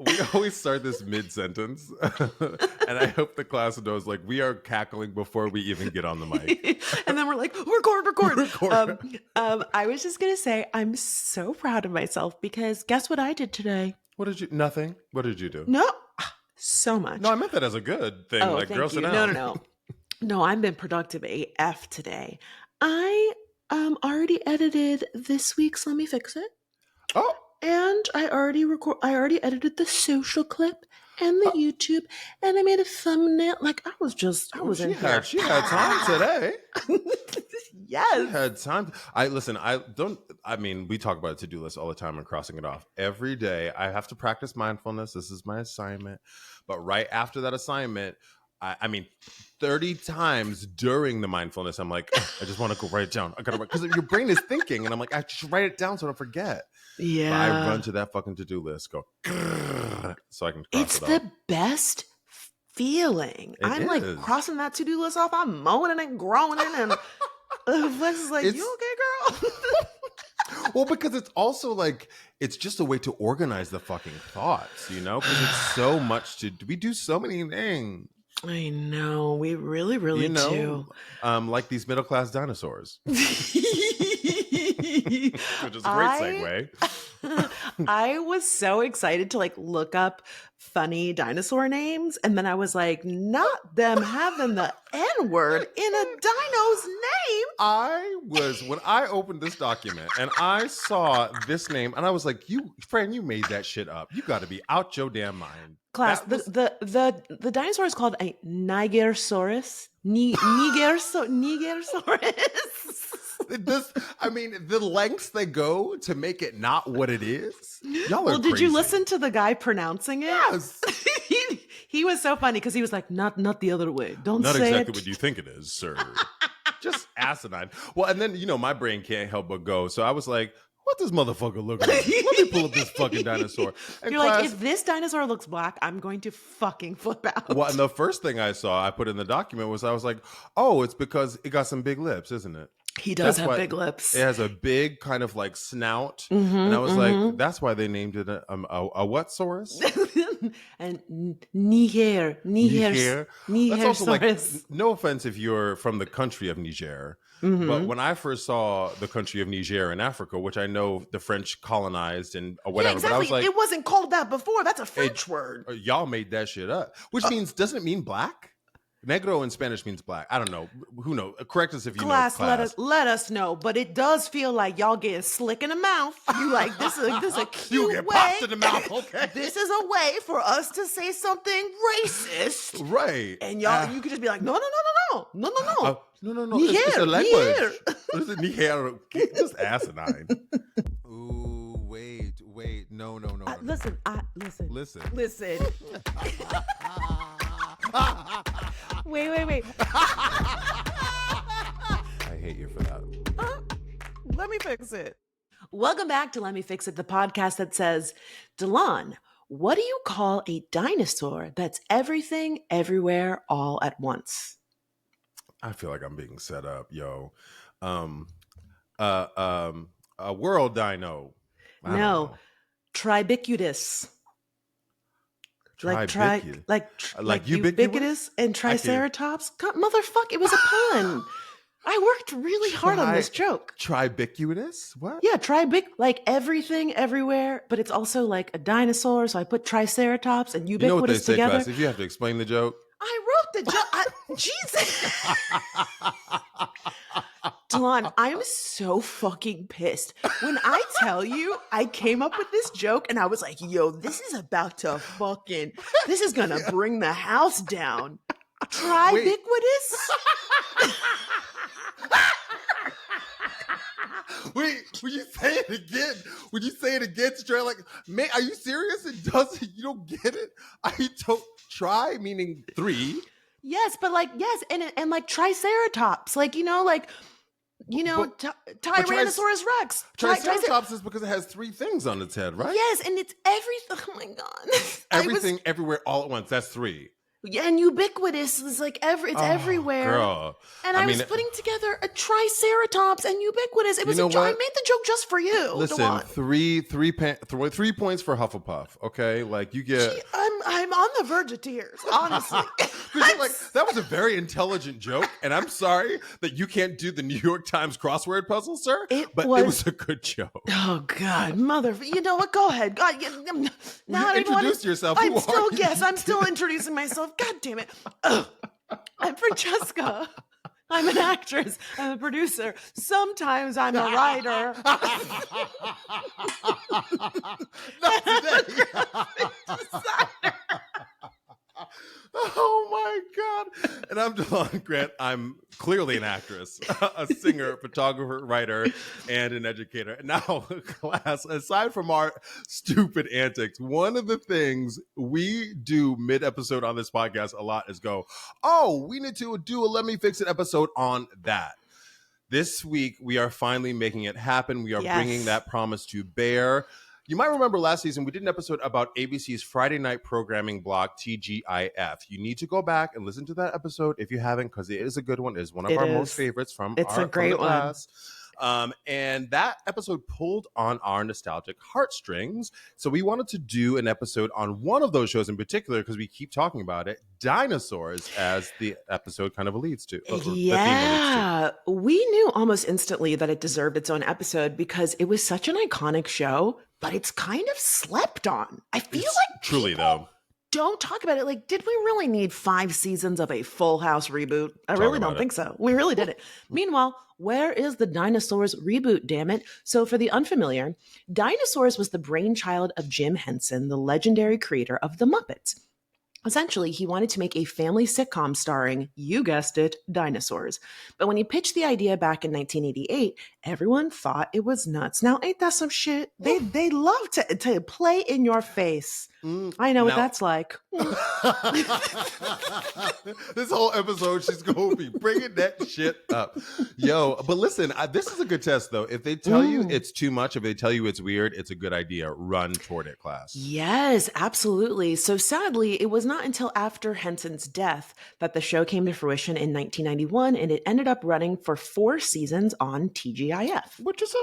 We always start this mid-sentence, and I hope the class knows, like, we are cackling before we even get on the mic. And then we're like, record. Record. I was just going to say, I'm so proud of myself because guess what I did today? What did you? Nothing. What did you do? No, so much. No, I meant that as a good thing. Oh, like, thank girl, you. sit down. No. No, I've been productive AF today. I already edited this week's Let Me Fix It. Oh. And I already edited the social clip and the YouTube, and I made a thumbnail. Like I was in here. She had time today. Yes. She had time. We talk about a to-do list all the time and crossing it off. Every day I have to practice mindfulness. This is my assignment. But right after that assignment, 30 times during the mindfulness, I'm like, I just want to go write it down. I gotta write, because your brain is thinking, and I'm like, I should write it down so I don't forget. Yeah. But I run to that fucking to-do list, go, so I can cross it's it off. the best feeling. I'm like crossing that to-do list off. I'm mowing and groaning, and Flex is like, you okay, girl? Well, because it's also like, it's just a way to organize the fucking thoughts, you know? Because it's so much we do so many things. I know. We really, really do. Like these middle-class dinosaurs. Which is a great segue. I was so excited to look up funny dinosaur names, and then I was like, not them having the N-word in a dino's name. When I opened this document and I saw this name, and I was like, you made that shit up. You got to be out your damn mind. Class, the dinosaur is called a Nigersaurus. Nigersaurus. The lengths they go to make it not what it is. Y'all are did crazy. you listen to the guy pronouncing it? Yes. he was so funny because he was like, not the other way. Not exactly it. what you think it is, sir. Just asinine. Well, and then, my brain can't help but go. So I was like, what does motherfucker look like? Let me pull up this fucking dinosaur. And you're like, if this dinosaur looks black, I'm going to fucking flip out. Well, and the first thing I saw, I put in the document was, I was like, oh, it's because it got some big lips, isn't it? He does have big lips. It has a big kind of like snout. And I was like, that's why they named it a what saurus? And Niger. That's also like, no offense if you're from the country of Niger. But when I first saw the country of Niger in Africa, which I know the French colonized and whatever, yeah, exactly. But I was like, it wasn't called that before. That's a French word. Y'all made that shit up. Which means, doesn't it mean black? Negro in Spanish means black. I don't know. Who knows? Correct us if you know. Class. Let us know. But it does feel like y'all getting slick in the mouth. You like this is a cute you get way. popped in the mouth. Okay. This is a way for us to say something racist, right? And y'all, you could just be like, no. No. It's a language. What is it? Niger. Just asinine. Ooh, wait. No. Listen. Listen. Wait. I hate you for that. Let me fix it. Welcome back to Let Me Fix It, the podcast that says, Delon, what do you call a dinosaur that's everything, everywhere, all at once? I feel like I'm being set up, yo. A world dino. No, tribicuitous. Like ubiquitous and triceratops. God, motherfuck, it was a pun. I worked really hard on this joke. Tribicuitous? What? Yeah, like everything, everywhere, but it's also like a dinosaur. So I put triceratops and ubiquitous you know what they say, together. Class, if you have to explain the joke. I wrote the joke. Jesus. Delon, I'm so fucking pissed. When I tell you, I came up with this joke and I was like, yo, this is about to this is going to bring the house down. Tribiquitous? Wait, will you say it again? Would you say it again to try man, are you serious? You don't get it? Try meaning 3. Yes, but and like triceratops, Tyrannosaurus Rex. Triceratops is because it has 3 things on its head, right? Yes, and it's everything. Oh my God. Everything, everywhere, all at once. That's 3. Yeah, and ubiquitous is like it's Oh, everywhere. girl. And I I was mean, putting together a triceratops and ubiquitous. It you was a know joke. I what? made the joke just for you, Listen, Dewan. 3 points for Hufflepuff. Okay, like you get. Gee, I'm on the verge of tears, honestly. Because you're like, that was a very intelligent joke, and I'm sorry that you can't do the New York Times crossword puzzle, sir. But it was a good joke. Oh God, mother! You know what? Go ahead. God, now I introduce yourself. Who are you? I'm still introducing myself. God damn it! Ugh. I'm Francesca. I'm an actress. I'm a producer. Sometimes I'm a writer. Not today. Oh my God. And I'm Delon Grant. I'm clearly an actress, a singer, photographer, writer, and an educator. Now, class, aside from our stupid antics, one of the things we do mid-episode on this podcast a lot is go, oh, we need to do a Let Me Fix It episode on that. This week, we are finally making it happen. We are bringing that promise to bear. You might remember last season, we did an episode about ABC's Friday night programming block, TGIF. You need to go back and listen to that episode if you haven't, because it is a good one. It is one of our most favorites from a great class. And that episode pulled on our nostalgic heartstrings. So we wanted to do an episode on one of those shows in particular, because we keep talking about it, Dinosaurs, as the episode kind of alludes to. Yeah, we knew almost instantly that it deserved its own episode because it was such an iconic show, but it's kind of slept on. I feel like truly though. Don't talk about it. Like, did we really need 5 seasons of a Full House reboot? I really don't think so. We really did it. Meanwhile, where is the Dinosaurs reboot, damn it? So for the unfamiliar, Dinosaurs was the brainchild of Jim Henson, the legendary creator of The Muppets. Essentially, he wanted to make a family sitcom starring, you guessed it, dinosaurs. But when he pitched the idea back in 1988, everyone thought it was nuts. Now, ain't that some shit? They love to play in your face. I know what that's like. This whole episode, she's going to be bringing that shit up. Yo, but listen, this is a good test, though. If they tell you it's too much, if they tell you it's weird, it's a good idea. Run toward it, class. Yes, absolutely. So sadly, it was not until after Henson's death that the show came to fruition in 1991, and it ended up running for 4 seasons on TGIF. Which is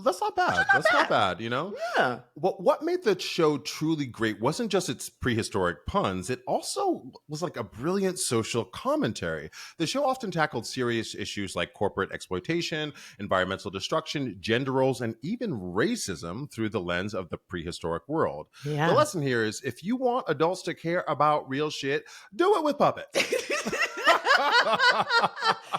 that's not bad. That's not bad, you know? Yeah. What made the show truly great wasn't just its prehistoric puns, it also was like a brilliant social commentary. The show often tackled serious issues like corporate exploitation, environmental destruction, gender roles, and even racism through the lens of the prehistoric world. Yeah. The lesson here is, if you want adults to care about real shit, do it with puppets.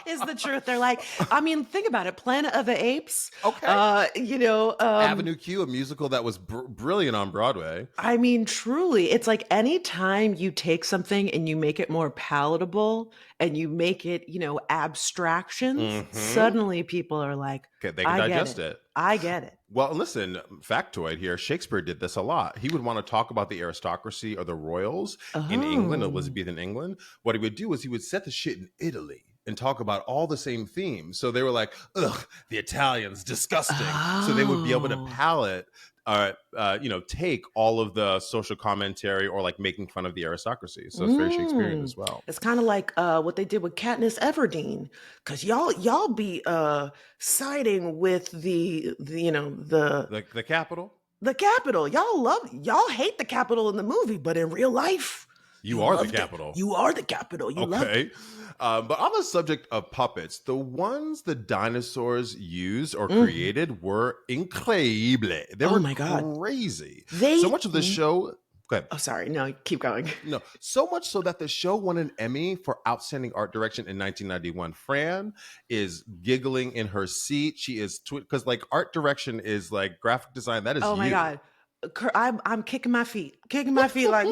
Is the truth. They're like, I mean, think about it. Planet of the Apes. Okay. Avenue Q, a musical that was brilliant on Broadway. I mean, truly, it's like anytime you take something and you make it more palatable and you make it, abstractions, suddenly people are like, okay, they can digest it. I get it. Well, listen, factoid here. Shakespeare did this a lot. He would want to talk about the aristocracy or the royals in England, Elizabethan England. What he would do is he would set the shit in Italy and talk about all the same themes. So they were like, ugh, the Italians, disgusting. So they would be able to palate, take all of the social commentary or like making fun of the aristocracy. So it's very Shakespearean as well. It's kind of like what they did with Katniss Everdeen, because y'all be siding with the capital. The capital. Y'all hate the capital in the movie, but in real life, you are the capital. You are the capital. You love it. But on the subject of puppets, the ones the dinosaurs used or created were incredible. They were crazy. So much of the show... Go ahead. Oh, sorry. No, keep going. No, so much so that the show won an Emmy for Outstanding Art Direction in 1991. Fran is giggling in her seat. She is... Because art direction is like graphic design. That is my God. I'm kicking my feet like,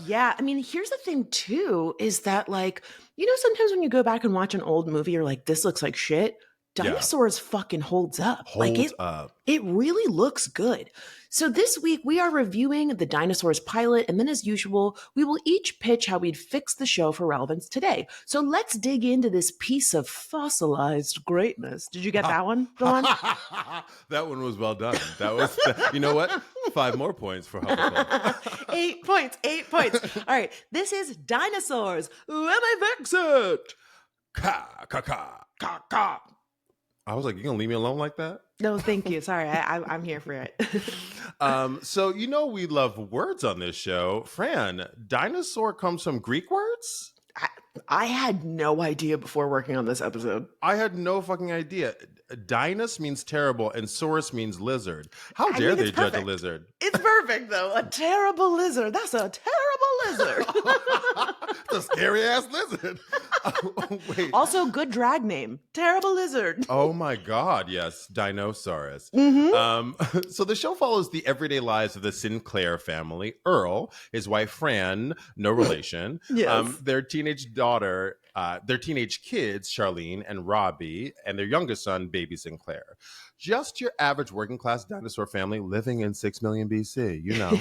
yeah. I mean, here's the thing too, is that sometimes when you go back and watch an old movie, you're like, this looks like shit. Yeah. Dinosaurs fucking holds up. Holds up. It really looks good. So this week we are reviewing the Dinosaurs pilot, and then as usual, we will each pitch how we'd fix the show for relevance today. So let's dig into this piece of fossilized greatness. Did you get that one, Dawn? That one was well done. That was, you know what? 5 more points for Hufflepuff. 8 points, 8 points. All right, this is Dinosaurs. Let me fix it. Ka, ka, ka, ka, ka. I was like, you gonna leave me alone like that? No, thank you. Sorry, I'm here for it. So you know we love words on this show. Fran, dinosaur comes from Greek words? I had no idea before working on this episode. I had no fucking idea. Dinus means terrible and saurus means lizard. How dare they judge a lizard? It's perfect, though. A terrible lizard. That's a terrible lizard. It's a scary ass lizard. Oh, wait. Also, good drag name. Terrible lizard. Oh my God, yes. Dinosaurs. Mm-hmm. So the show follows the everyday lives of the Sinclair family. Earl, his wife Fran, no relation. Yes. Their teenage daughter, their teenage kids, Charlene and Robbie, and their youngest son, Baby Sinclair. Just your average working class dinosaur family living in 6 million BC, you know.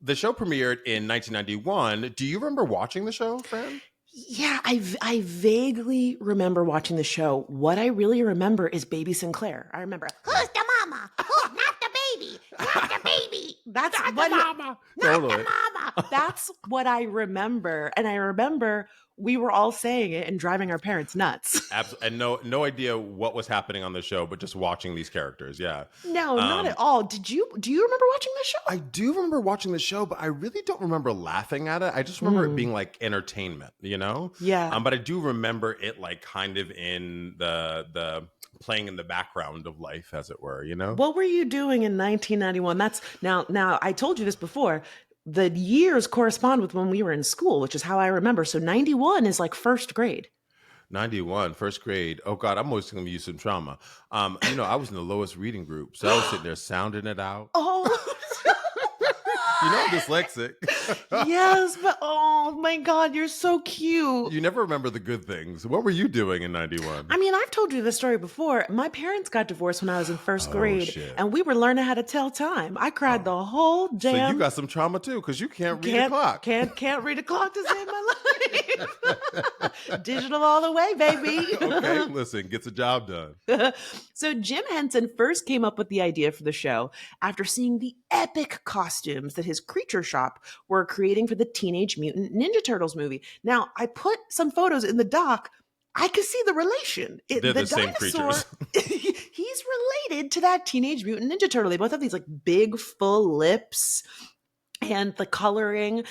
The show premiered in 1991. Do you remember watching the show, Fran? Yeah, I vaguely remember watching the show. What I really remember is Baby Sinclair. I remember, who's the mama? Who's not the baby? Not the baby. That's not what the mama. Not Totally. the mama. That's what I remember. And I remember we were all saying it and driving our parents nuts. Absolutely. And no idea what was happening on the show, but just watching these characters. Yeah. No, not at all. Do you remember watching the show? I do remember watching the show, but I really don't remember laughing at it. I just remember it being like entertainment, you know? Yeah. But I do remember it like kind of in the playing in the background of life, as it were, you know? What were you doing in 1991? That's now I told you this before. The years correspond with when we were in school, which is how I remember. So 91 is like first grade. 91, first grade. Oh God, I'm always going to use some trauma. I was in the lowest reading group, so I was sitting there sounding it out. Oh, You know I'm dyslexic. yes, but oh my God, you're so cute. You never remember the good things. What were you doing in 91? I mean, I've told you this story before. My parents got divorced when I was in first grade, shit. and we were learning how to tell time. I cried the whole damn. So you got some trauma too, because you can't read a clock. Can't read a clock to save my life. Digital all the way, baby. Okay, listen, gets the job done. So Jim Henson first came up with the idea for the show after seeing the epic costumes that his creature shop were creating for the Teenage Mutant Ninja Turtles movie. Now, I put some photos in the doc. I could see the relation. They're the same creatures. He's related to that Teenage Mutant Ninja Turtle. They both have these like big, full lips. And the coloring.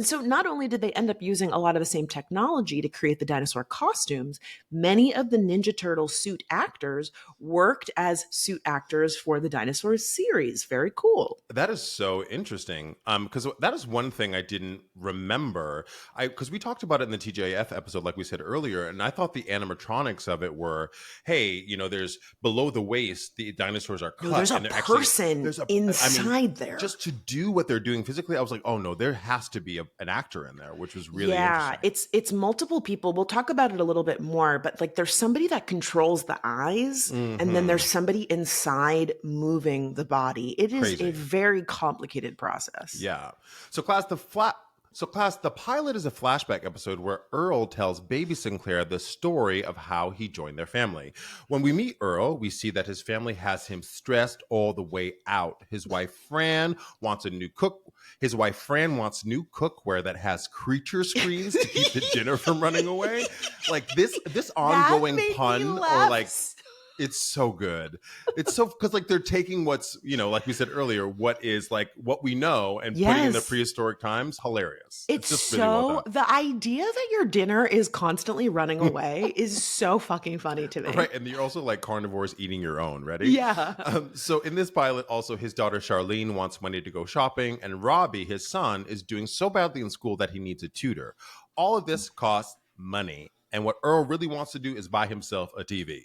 So not only did they end up using a lot of the same technology to create the dinosaur costumes, many of the Ninja Turtle suit actors worked as suit actors for the Dinosaurs series. Very cool. That is so interesting. Because that is one thing I didn't remember. Because we talked about it in the TGIF episode, like we said earlier, and I thought the animatronics of it were, hey, there's below the waist, the dinosaurs are cut. No, there's a and person inside there. Just to do what they're doing physically, I was like, oh no, there has to be an actor in there, which was really interesting. It's multiple people. We'll talk about it a little bit more, but like there's somebody that controls the eyes, and then there's somebody inside moving the body. It is Crazy. A very complicated process. Yeah. So class, the pilot is a flashback episode where Earl tells Baby Sinclair the story of how he joined their family. When we meet Earl, we see that his family has him stressed all the way out. His wife Fran wants new cookware that has creature screens to keep the dinner from running away. Like this ongoing pun, or like, it's so good. It's so, because like they're taking what's, like we said earlier, what is like what we know and putting in the prehistoric times. Hilarious. It's just so, really well done. The idea that your dinner is constantly running away is so fucking funny to me. Right. And you're also like carnivores eating your own. Ready? Yeah. So in this pilot, also his daughter Charlene wants money to go shopping, and Robbie, his son, is doing so badly in school that he needs a tutor. All of this costs money. And what Earl really wants to do is buy himself a TV.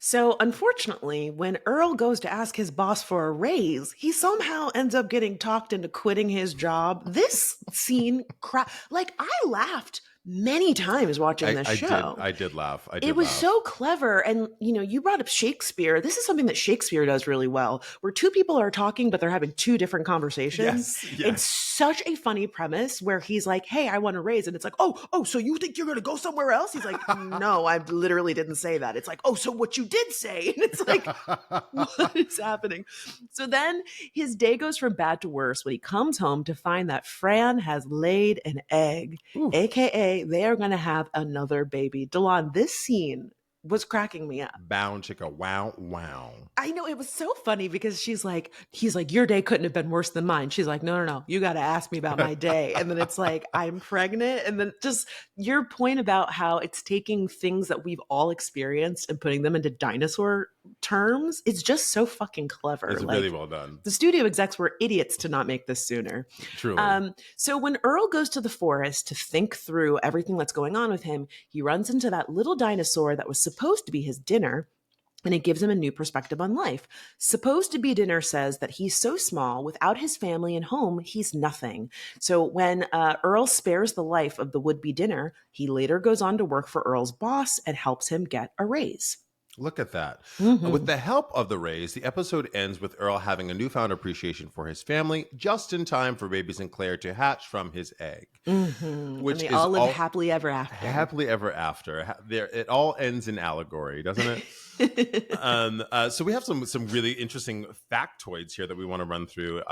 So unfortunately, when Earl goes to ask his boss for a raise, he somehow ends up getting talked into quitting his job. This scene, I laughed many times watching this show. I did laugh. It was so clever. And, you brought up Shakespeare. This is something that Shakespeare does really well, where two people are talking, but they're having two different conversations. Yes. It's such a funny premise where he's like, hey, I want to raise. And it's like, oh, so you think you're going to go somewhere else? He's like, no, I literally didn't say that. It's like, oh, so what you did say. And it's like, what is happening? So then his day goes from bad to worse when he comes home to find that Fran has laid an egg, AKA they are going to have another baby. Delon, this scene was cracking me up. Bound chicka wow wow. I know, it was so funny because he's like, your day couldn't have been worse than mine. She's like, no, you got to ask me about my day. And then it's like, I'm pregnant. And then just your point about how it's taking things that we've all experienced and putting them into dinosaur terms. It's just so fucking clever. It's really well done. The studio execs were idiots to not make this sooner. Truly. So when Earl goes to the forest to think through everything that's going on with him, he runs into that little dinosaur that was supposed to be his dinner. And it gives him a new perspective on life. Supposed to be dinner says that he's so small, without his family and home, he's nothing. So when Earl spares the life of the would-be dinner, he later goes on to work for Earl's boss and helps him get a raise. Look at that. With the help of the raise, the episode ends with Earl having a newfound appreciation for his family, just in time for baby Sinclair to hatch from his egg. Which and they all live happily ever after. Happily ever after. It all ends in allegory, doesn't it? So we have some really interesting factoids here that we want to run through.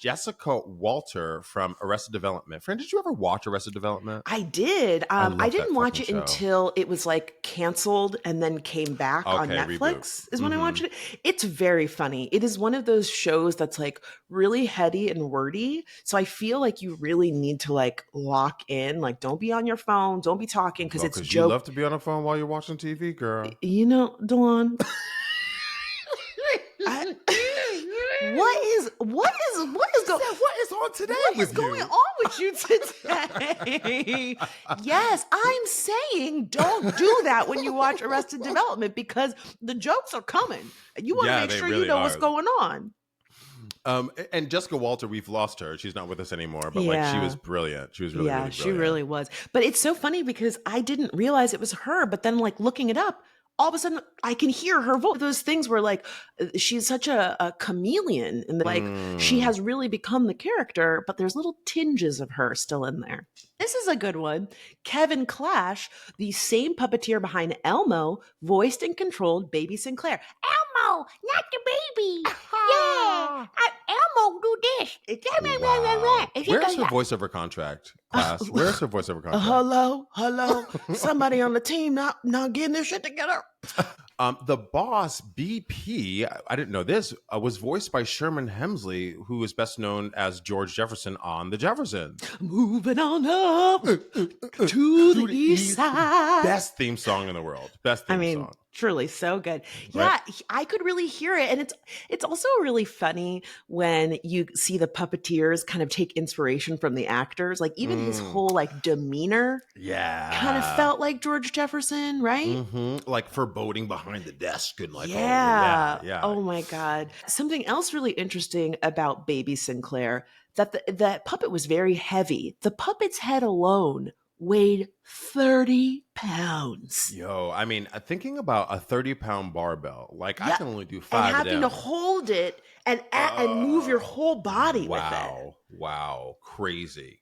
Jessica Walter from Arrested Development. Fran, did you ever watch Arrested Development? I did. I didn't watch it until it was like canceled and then came back on Netflix. Reboot. Is when I watched it. It's very funny. It is one of those shows that's like really heady and wordy. So I feel like you really need to like lock in. Like, don't be on your phone. Don't be talking because it's you love to be on a phone while you're watching TV, girl. Delon. What is on today? What is going on with you today? Yes, I'm saying don't do that when you watch Arrested Development because the jokes are coming. You want to make sure you know what's going on. And Jessica Walter, we've lost her. She's not with us anymore, but like she was brilliant. She was really brilliant. She really was. But it's so funny because I didn't realize it was her, but then like looking it up, all of a sudden I can hear her voice. Those things where like she's such a chameleon and like she has really become the character, but there's little tinges of her still in there. This is a good one. Kevin Clash, the same puppeteer behind Elmo, voiced and controlled Baby Sinclair. Elmo, not the baby. Yeah, Elmo do this. Wow. Where's her voiceover contract, class? Where's her voiceover contract? Hello. Somebody on the team not getting their shit together. The boss, BP, I didn't know this, was voiced by Sherman Hemsley, who is best known as George Jefferson on The Jeffersons. Moving on up to the east side. Best theme song in the world. Best theme song. Truly so good. Right? Yeah, I could really hear it. And it's also really funny when you see the puppeteers kind of take inspiration from the actors. Like even his whole like demeanor kind of felt like George Jefferson, right? Like foreboding behind the desk and like, yeah. Oh my God. Something else really interesting about Baby Sinclair, that that puppet was very heavy. The puppet's head alone weighed 30 pounds. Yo, I mean, thinking about a 30-pound barbell, like I can only do 5 and having to hold it and move your whole body with it. Wow. Crazy.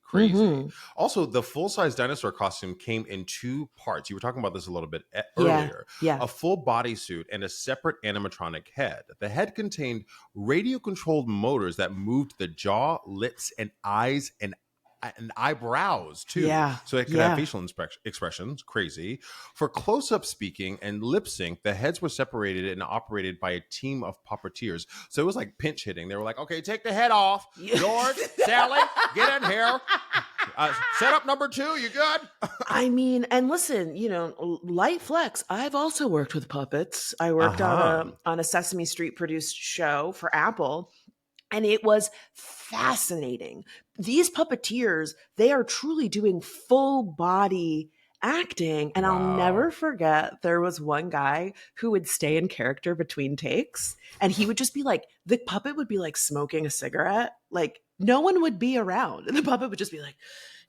Also, the full-size dinosaur costume came in 2 parts. You were talking about this a little bit earlier. Yeah. A full bodysuit and a separate animatronic head. The head contained radio-controlled motors that moved the jaw, lips, and eyes and eyebrows too, so it could have facial expressions. Crazy. For close-up speaking and lip sync, the heads were separated and operated by a team of puppeteers. So it was like pinch hitting. They were like, "Okay, take the head off, George, Sally, get in here. Set up number 2. You good?" I mean, and listen, light flex. I've also worked with puppets. I worked on a Sesame Street produced show for Apple. And it was fascinating. These puppeteers, they are truly doing full body acting. And I'll never forget, there was one guy who would stay in character between takes. And he would just be like, the puppet would be like smoking a cigarette. Like no one would be around. And the puppet would just be like,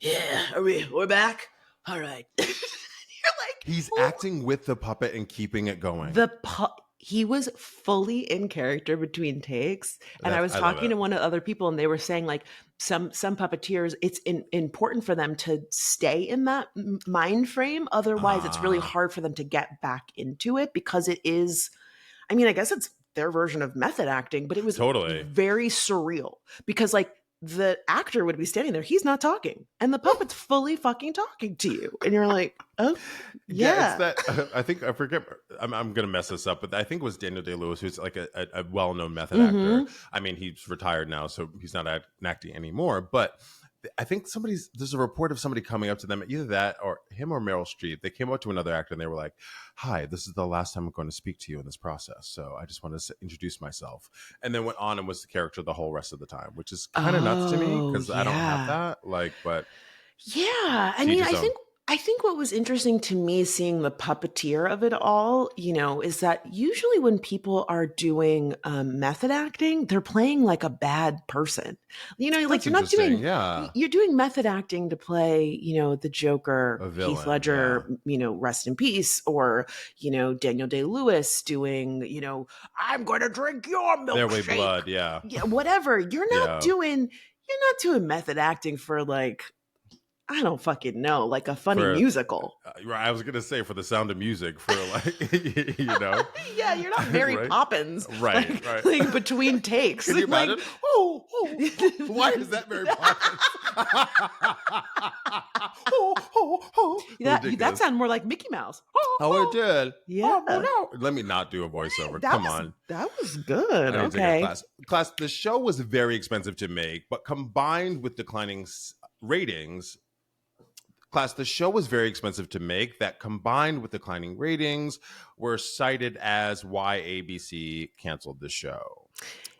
"Yeah, we're back. all right. You're like, He's oh. acting with the puppet and keeping it going. He was fully in character between takes. And I was I love talking it. to one of the other people, and they were saying like some puppeteers, it's important for them to stay in that mind frame. Otherwise, it's really hard for them to get back into it, because it is, I mean, I guess it's their version of method acting, but it was Totally. very surreal, because like the actor would be standing there, he's not talking, and the puppet's fully fucking talking to you, and you're like, oh yeah. It's that I think I forget. I'm gonna mess this up, but I think it was Daniel Day-Lewis, who's like a well-known method actor. I mean, he's retired now, so he's not acting anymore. But I think there's a report of somebody coming up to them, either that or him or Meryl Streep. They came up to another actor and they were like, "Hi, this is the last time I'm going to speak to you in this process, so I just want to introduce myself." And then went on and was the character the whole rest of the time, which is kind of nuts to me, because I don't have that. Like, but yeah, I mean, I think what was interesting to me seeing the puppeteer of it all, is that usually when people are doing method acting, they're playing like a bad person. Like you're not doing, you're doing method acting to play, the Joker, villain, Heath Ledger, rest in peace, or, Daniel Day-Lewis doing, I'm going to drink your milkshake. There Way Blood, yeah, whatever. You're not doing method acting for like, I don't fucking know, like a funny musical. I was gonna say for the Sound of Music, for like, Yeah, you're not Mary Poppins, right? Like between takes. Can you imagine? Like, why is that Mary Poppins? That sounded more like Mickey Mouse. Oh, it did. Yeah. No. Let me not do a voiceover. Come on. That was good. Okay. Class, the show was very expensive to make, but combined with declining ratings. Class, the show was very expensive to make. That combined with declining ratings were cited as why ABC canceled the show.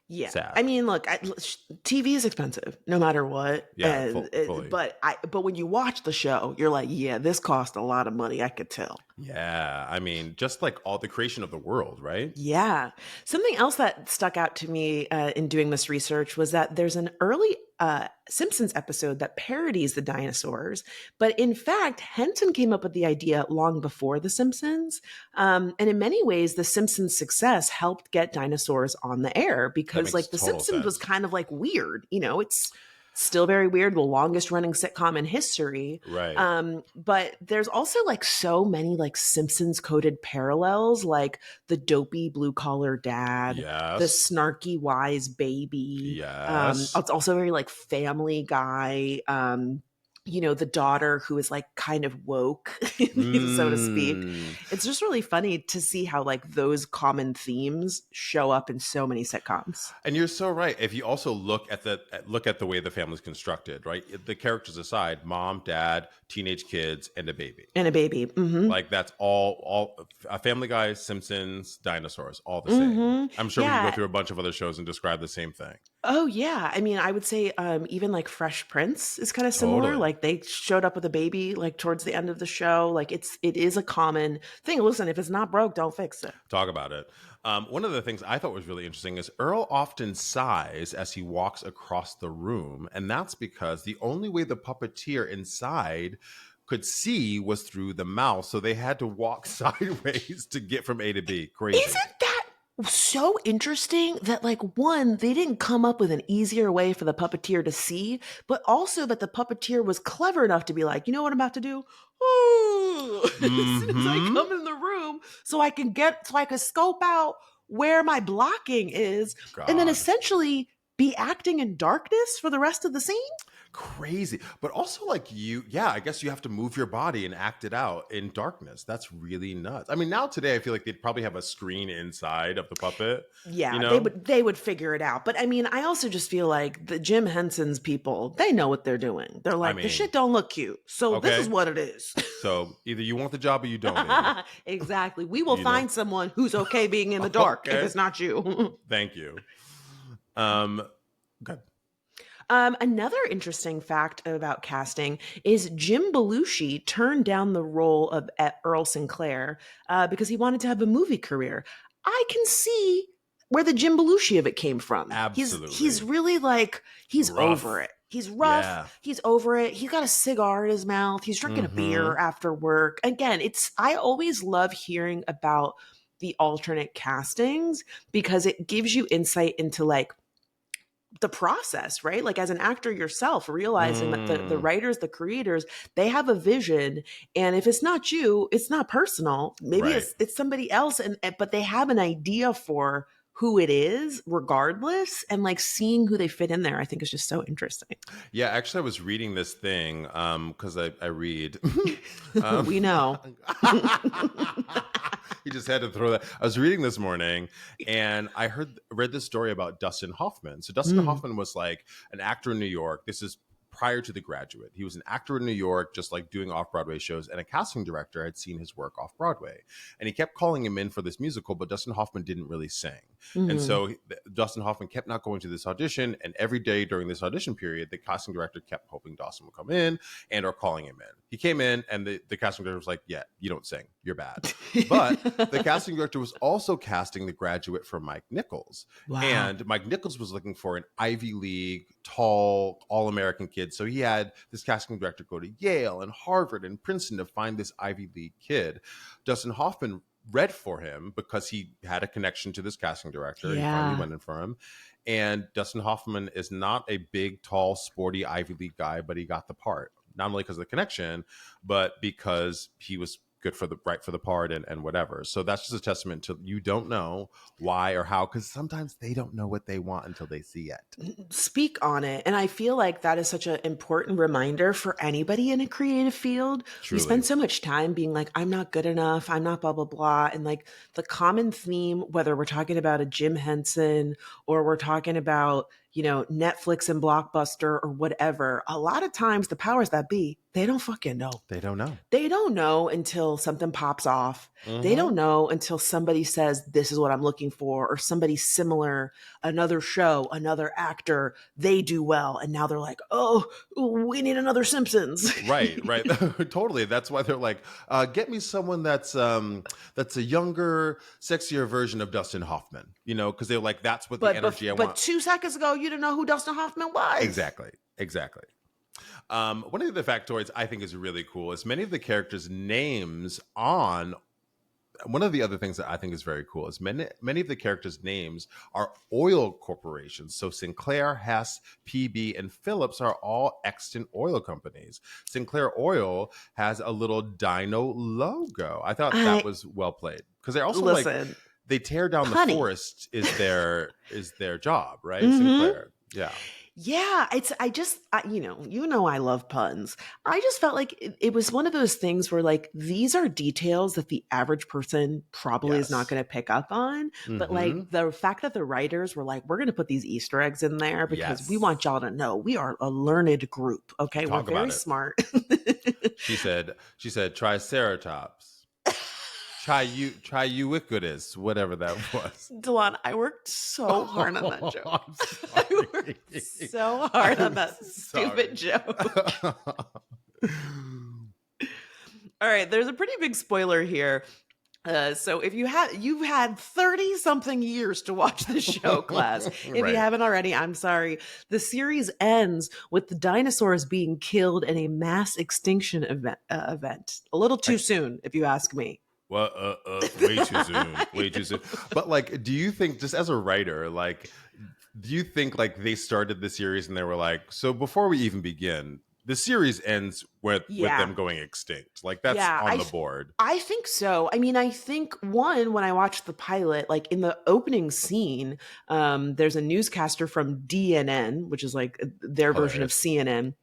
Yeah. Sad. I mean, look, TV is expensive no matter what. Yeah, fully. But when you watch the show, you're like, yeah, this cost a lot of money. I could tell. Yeah. I mean, just like all the creation of the world, right? Yeah. Something else that stuck out to me in doing this research was that there's an early Simpsons episode that parodies the dinosaurs. But in fact, Henson came up with the idea long before The Simpsons. And in many ways, The Simpsons' success helped get dinosaurs on the air, because like The Simpsons was kind of like weird. It's still very weird, the longest running sitcom in history. Right. But there's also like so many like Simpsons coded parallels, like the dopey blue collar dad, the snarky wise baby. It's also very like Family Guy. The daughter who is like kind of woke, so to speak. It's just really funny to see how like those common themes show up in so many sitcoms. And you're so right. If you also look at the way the family's constructed, right? The characters aside, mom, dad, teenage kids, and a baby. Mm-hmm. Like that's all Family Guy, Simpsons, Dinosaurs, all the same. I'm sure we can go through a bunch of other shows and describe the same thing. Oh yeah. I mean, I would say even like Fresh Prince is kind of similar. Totally. Like they showed up with a baby like towards the end of the show. Like it is a common thing. Listen, if it's not broke, don't fix it. Talk about it. One of the things I thought was really interesting is Earl often sighs as he walks across the room, and that's because the only way the puppeteer inside could see was through the mouth, so they had to walk sideways to get from A to B. Crazy. Isn't that so interesting that like one, they didn't come up with an easier way for the puppeteer to see, but also that the puppeteer was clever enough to be like, you know what I'm about to do? As soon as I come in the room, so I can scope out where my blocking is, and then essentially be acting in darkness for the rest of the scene. Crazy. But also like I guess you have to move your body and act it out in darkness. That's really nuts. I mean, now today I feel like they'd probably have a screen inside of the puppet. Yeah, they would figure it out. But I mean, I also just feel like the Jim Henson's people, they know what they're doing. They're like, the shit don't look cute, so this is what it is. So either you want the job or you don't. Exactly. We will find someone who's okay being in the dark if it's not you. Thank you. Okay. Another interesting fact about casting is Jim Belushi turned down the role of Earl Sinclair because he wanted to have a movie career. I can see where the Jim Belushi of it came from. Absolutely. He's really like, he's rough. Over it. He's rough. Yeah. He's over it. He's got a cigar in his mouth. He's drinking a beer after work. Again, I always love hearing about the alternate castings because it gives you insight into like the process, right? Like as an actor yourself, realizing that the Mm. writers, the creators, they have a vision, and if it's not you, it's not personal. Maybe Right. it's somebody else, and but they have an idea for who it is, regardless, and like seeing who they fit in there, I think is just so interesting. Yeah, actually, I was reading this thing because I read. um, We know. you just had to throw that. I was reading this morning, and I read this story about Dustin Hoffman. So Dustin Mm. Hoffman was like an actor in New York. This is prior to The Graduate. He was an actor in New York, just like doing off-Broadway shows, and a casting director had seen his work off-Broadway. And he kept calling him in for this musical, but Dustin Hoffman didn't really sing. And Mm. so Dustin Hoffman kept not going to this audition, and every day during this audition period, the casting director kept hoping Dawson would come in and or calling him in. He came in, and the casting director was like, yeah, you don't sing. You're bad. But the casting director was also casting The Graduate for Mike Nichols. Wow. And Mike Nichols was looking for an Ivy League, tall, all-American kid. So he had this casting director go to Yale and Harvard and Princeton to find this Ivy League kid. Dustin Hoffman read for him because he had a connection to this casting director. Yeah. He finally went in for him. And Dustin Hoffman is not a big, tall, sporty Ivy League guy, but he got the part. Not only because of the connection, but because he was good for the part and whatever. So that's just a testament to you don't know why or how, because sometimes they don't know what they want until they see it. Speak on it. And I feel like that is such an important reminder for anybody in a creative field. Truly. We spend so much time being like, I'm not good enough. I'm not blah, blah, blah. And like the common theme, whether we're talking about a Jim Henson or we're talking about, Netflix and Blockbuster or whatever, a lot of times the powers that be, they don't fucking know. They don't know. They don't know until something pops off. Mm-hmm. They don't know until somebody says, this is what I'm looking for, or somebody similar, another show, another actor, they do well. And now they're like, oh, we need another Simpsons. Right. Totally. That's why they're like, get me someone that's a younger, sexier version of Dustin Hoffman, because they're like, that's what the energy I want. But 2 seconds ago, you didn't know who Dustin Hoffman was. Exactly. One of the factoids I think is really cool is many of the characters' names on. One of the other things that I think is very cool is many of the characters' names are oil corporations. So Sinclair, Hess, PB, and Phillips are all extant oil companies. Sinclair Oil has a little dino logo. I thought that was well played because they're also like they tear down the forest is their job, right? Mm-hmm. Sinclair, yeah. Yeah, I love puns. I just felt like it was one of those things where like these are details that the average person probably is not going to pick up on. Mm-hmm. But like the fact that the writers were like, we're going to put these Easter eggs in there because we want y'all to know we are a learned group. Okay, we're very smart. She said Triceratops. Try ubiquitous, whatever that was. Delon, I worked so hard on that joke. I worked so hard on that stupid joke. All right, there's a pretty big spoiler here. So if you've had 30 something years to watch this show, class. If you haven't already, I'm sorry. The series ends with the dinosaurs being killed in a mass extinction event. A little too soon, if you ask me. Well, way too soon. But like, do you think, just as a writer, like, do you think like they started the series and they were like, so before we even begin, the series ends with them going extinct? Like that's on the board. I think so. I mean, I think when I watched the pilot, like in the opening scene, there's a newscaster from DNN, which is like their version of CNN.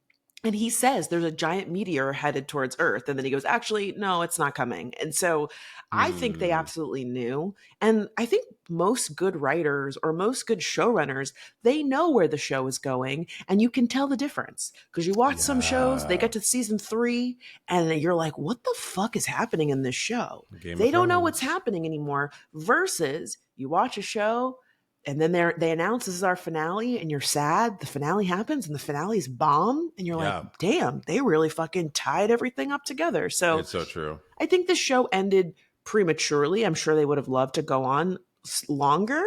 And he says there's a giant meteor headed towards Earth. And then he goes, actually, no, it's not coming. And so I think they absolutely knew. And I think most good writers or most good showrunners, they know where the show is going. And you can tell the difference. Because you watch some shows, they get to season 3, and you're like, what the fuck is happening in this show? They don't know what's happening anymore. Versus you watch a show, and then they announce this is our finale, and you're sad. The finale happens, and the finale's bomb, and you're like, "Damn, they really fucking tied everything up together." So it's so true. I think the show ended prematurely. I'm sure they would have loved to go on longer,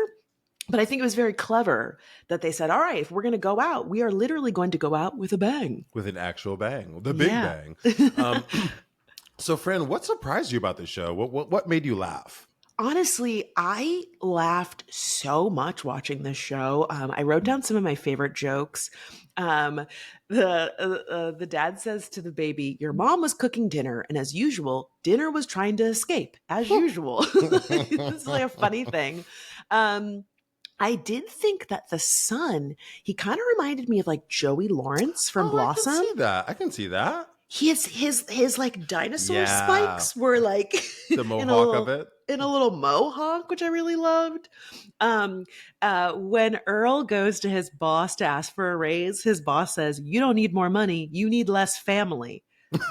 But I think it was very clever that they said, all right, if we're going to go out, we are literally going to go out with a bang. With an actual bang, the big Yeah. bang. Um, so, Fran, what surprised you about the show? What made you laugh? Honestly, I laughed so much watching this show. I wrote down some of my favorite jokes. Um, the dad says to the baby, "Your mom was cooking dinner, and as usual, dinner was trying to escape, as usual." This is like a funny thing. Um, I did think that the son, he kind of reminded me of like Joey Lawrence from Oh, I can Blossom. see that. I can see that. His like dinosaur Yeah, spikes were like the in a mohawk of little it. in a little mohawk, which I really loved. Um, when Earl goes to his boss to ask for a raise, his boss says, "You don't need more money, you need less family."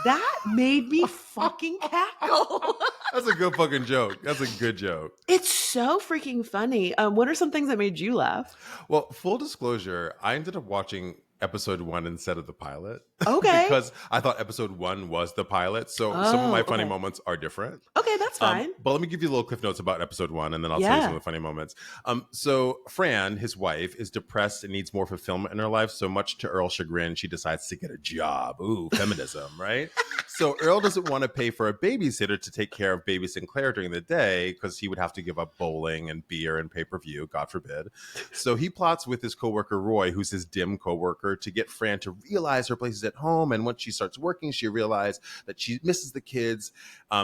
That made me fucking cackle. That's a good fucking joke. That's a good joke. It's so freaking funny. What are some things that made you laugh? Well, full disclosure, I ended up watching episode 1 instead of the pilot Okay. because I thought episode 1 was the pilot. So some of Oh, my funny okay. moments are different. Okay, that's fine. But let me give you a little cliff notes about episode 1, and then I'll tell you some Yeah. of the funny moments. So Fran, his wife, is depressed and needs more fulfillment in her life. So much to Earl's chagrin, she decides to get a job. Ooh, feminism, right? So Earl doesn't want to pay for a babysitter to take care of baby Sinclair during the day because he would have to give up bowling and beer and pay-per-view, God forbid. So he plots with his coworker Roy, who's his dim coworker, to get Fran to realize her place is at home. And once she starts working, she realizes that she misses the kids.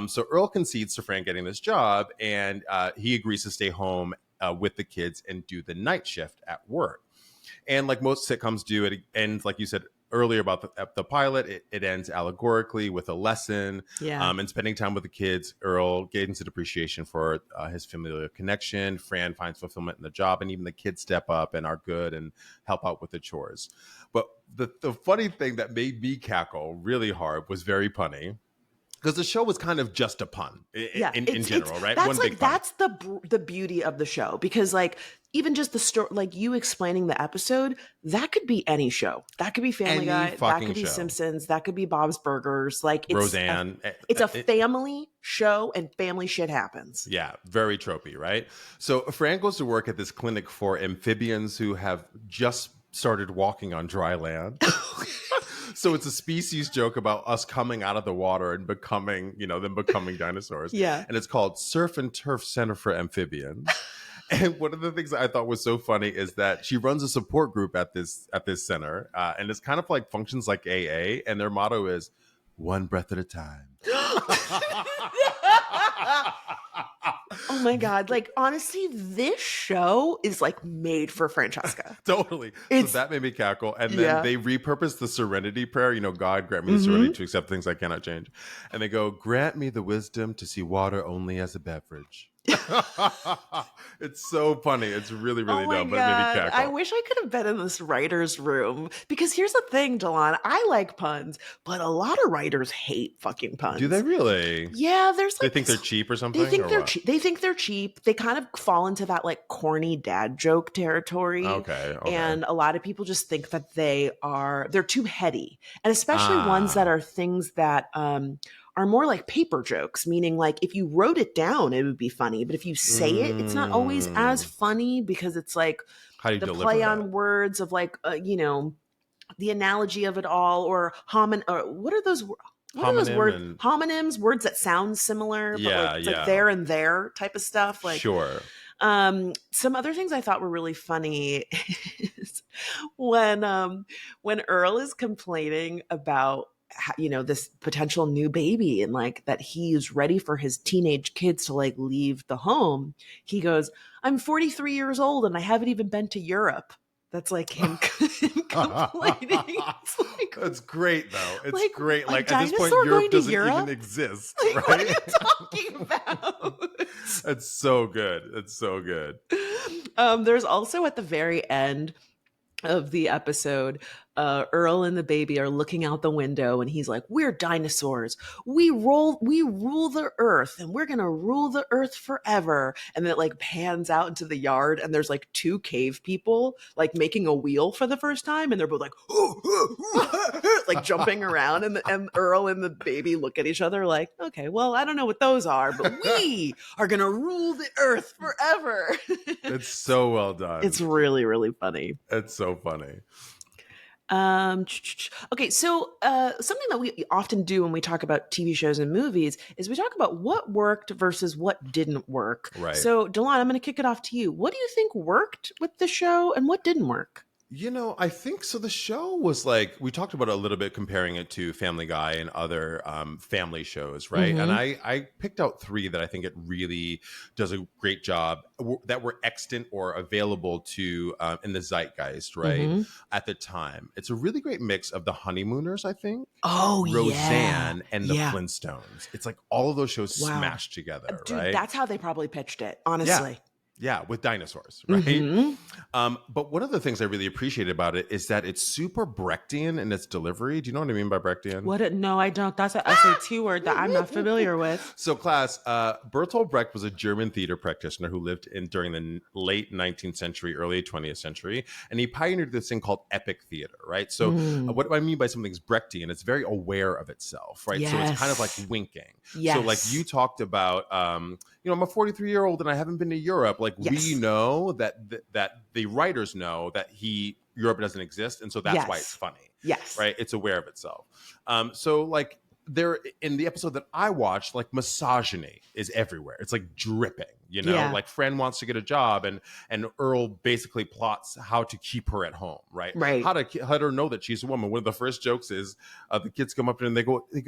So Earl concedes to Fran getting this job, and he agrees to stay home with the kids and do the night shift at work. And like most sitcoms do, it ends, like you said earlier about the pilot, it ends allegorically with a lesson. Yeah. And spending time with the kids, Earl gains an appreciation for his familial connection. Fran finds fulfillment in the job, and even the kids step up and are good and help out with the chores. But the funny thing that made me cackle really hard was very punny, because the show was kind of just a pun in general, right? That's One like big pun. that's the beauty of the show, because like even just the story, like you explaining the episode, that could be any show. That could be Family Any Guy. That fucking could be show. Simpsons. That could be Bob's Burgers. Like Roseanne. it's a family show, and family shit happens. Yeah, very tropey, right? So Fran goes to work at this clinic for amphibians who have just started walking on dry land. So it's a species joke about us coming out of the water and becoming dinosaurs. Yeah. And it's called Surf and Turf Center for Amphibians. And one of the things that I thought was so funny is that she runs a support group at this center, and it's kind of like functions like AA, and their motto is one breath at a time. Oh my God. Like, honestly, this show is like made for Francesca. Totally. So that made me cackle. And then they repurposed the serenity prayer, God grant me the serenity to accept things I cannot change. And they go, grant me the wisdom to see water only as a beverage. It's so funny. It's really, really dumb, but it made me cackle. I wish I could have been in this writer's room, because here's the thing, Delon. I like puns, but a lot of writers hate fucking puns. Do they really? Yeah, there's like they think they're cheap or something. They think they're cheap. They think they're cheap. They kind of fall into that like corny dad joke territory. Okay. And a lot of people just think that they're too heady, and especially ones that are things that are more like paper jokes, meaning like if you wrote it down, it would be funny, but if you say it, it's not always as funny, because it's like how do you the deliver play that? on words of like the analogy of it all, or what are those? What are those words? Homonyms, words that sound similar, but like, it's like there and there type of stuff. Like, sure. Some other things I thought were really funny is when Earl is complaining about this potential new baby, and like that he's ready for his teenage kids to like leave the home. He goes, "I'm 43 years old and I haven't even been to Europe." That's like him complaining. Like, that's great though. It's like, great. Like at this point, Europe doesn't even exist. Like, right? what are you talking about? It's so good. It's so good. There's also at the very end of the episode, Earl and the baby are looking out the window, and he's like, "We're dinosaurs. We rule the earth, and we're gonna rule the earth forever." And then it like pans out into the yard, and there's like two cave people like making a wheel for the first time, and they're both like, like jumping around, and Earl and the baby look at each other like, "Okay, well, I don't know what those are, but we are gonna rule the earth forever." It's so well done. It's really, really funny. It's so funny. Okay, so something that we often do when we talk about TV shows and movies is we talk about what worked versus what didn't work. Right. So, Delon, I'm going to kick it off to you. What do you think worked with the show and what didn't work? You know, I think so. The show was like, we talked about it a little bit, comparing it to Family Guy and other family shows, right? Mm-hmm. And I picked out three that I think it really does a great job, that were extant or available to in the zeitgeist, right? Mm-hmm. At the time. It's a really great mix of the Honeymooners, I think. Oh, Roseanne yeah. and the Flintstones. It's like all of those shows smashed together, Dude, right? that's how they probably pitched it, honestly. Yeah, with dinosaurs, right? Mm-hmm. But one of the things I really appreciate about it is that it's super Brechtian in its delivery. Do you know what I mean by Brechtian? No, I don't. That's a SAT word that I'm not familiar with. So, class, Bertolt Brecht was a German theater practitioner who lived during the late 19th century, early 20th century, and he pioneered this thing called epic theater, right? So, what I mean by something's Brechtian, it's very aware of itself, right? Yes. So it's kind of like winking. Yes. So, like you talked about, you know, I'm a 43-year-old and I haven't been to Europe. Like we know that the writers know that Europe doesn't exist, and so that's why it's funny. Yes. Right? It's aware of itself. So like there in the episode that I watched, like misogyny is everywhere. It's like dripping, you know, like Fran wants to get a job and Earl basically plots how to keep her at home, right? How to let her know that she's a woman. One of the first jokes is the kids come up to him and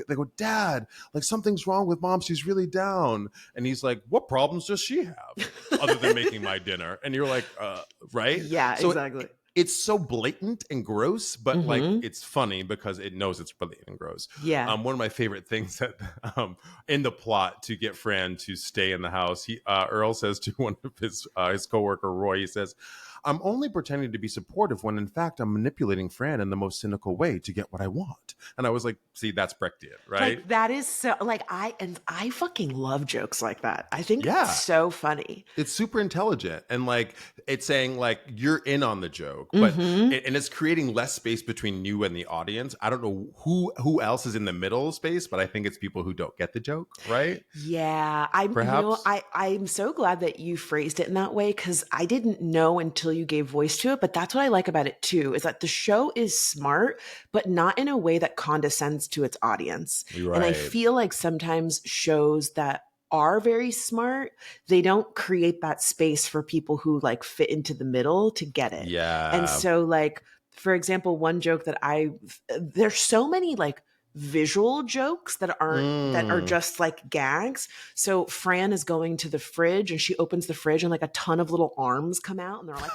they go, "Dad, like something's wrong with Mom. She's really down." And he's like, "What problems does she have other than making my dinner?" And you're like, right? Yeah, so exactly. It's so blatant and gross, but like it's funny because it knows it's blatant and gross. Yeah. One of my favorite things that in the plot to get Fran to stay in the house, Earl says to one of his coworker Roy, he says, "I'm only pretending to be supportive when in fact I'm manipulating Fran in the most cynical way to get what I want." And I was like, see, that's Brechtian, right? Like that is so like I fucking love jokes like that. I think it's so funny. It's super intelligent and like it's saying like you're in on the joke, but and it's creating less space between you and the audience. I don't know who else is in the middle space, but I think it's people who don't get the joke, right? Yeah, I'm so glad that you phrased it in that way because I didn't know until you gave voice to it. But that's what I like about it too, is that the show is smart, but not in a way that condescends to its audience. Right. And I feel like sometimes shows that are very smart, they don't create that space for people who like fit into the middle to get it. Yeah. And so like, for example, one joke that there's so many like visual jokes that are just like gags. So Fran is going to the fridge and she opens the fridge and like a ton of little arms come out and they're like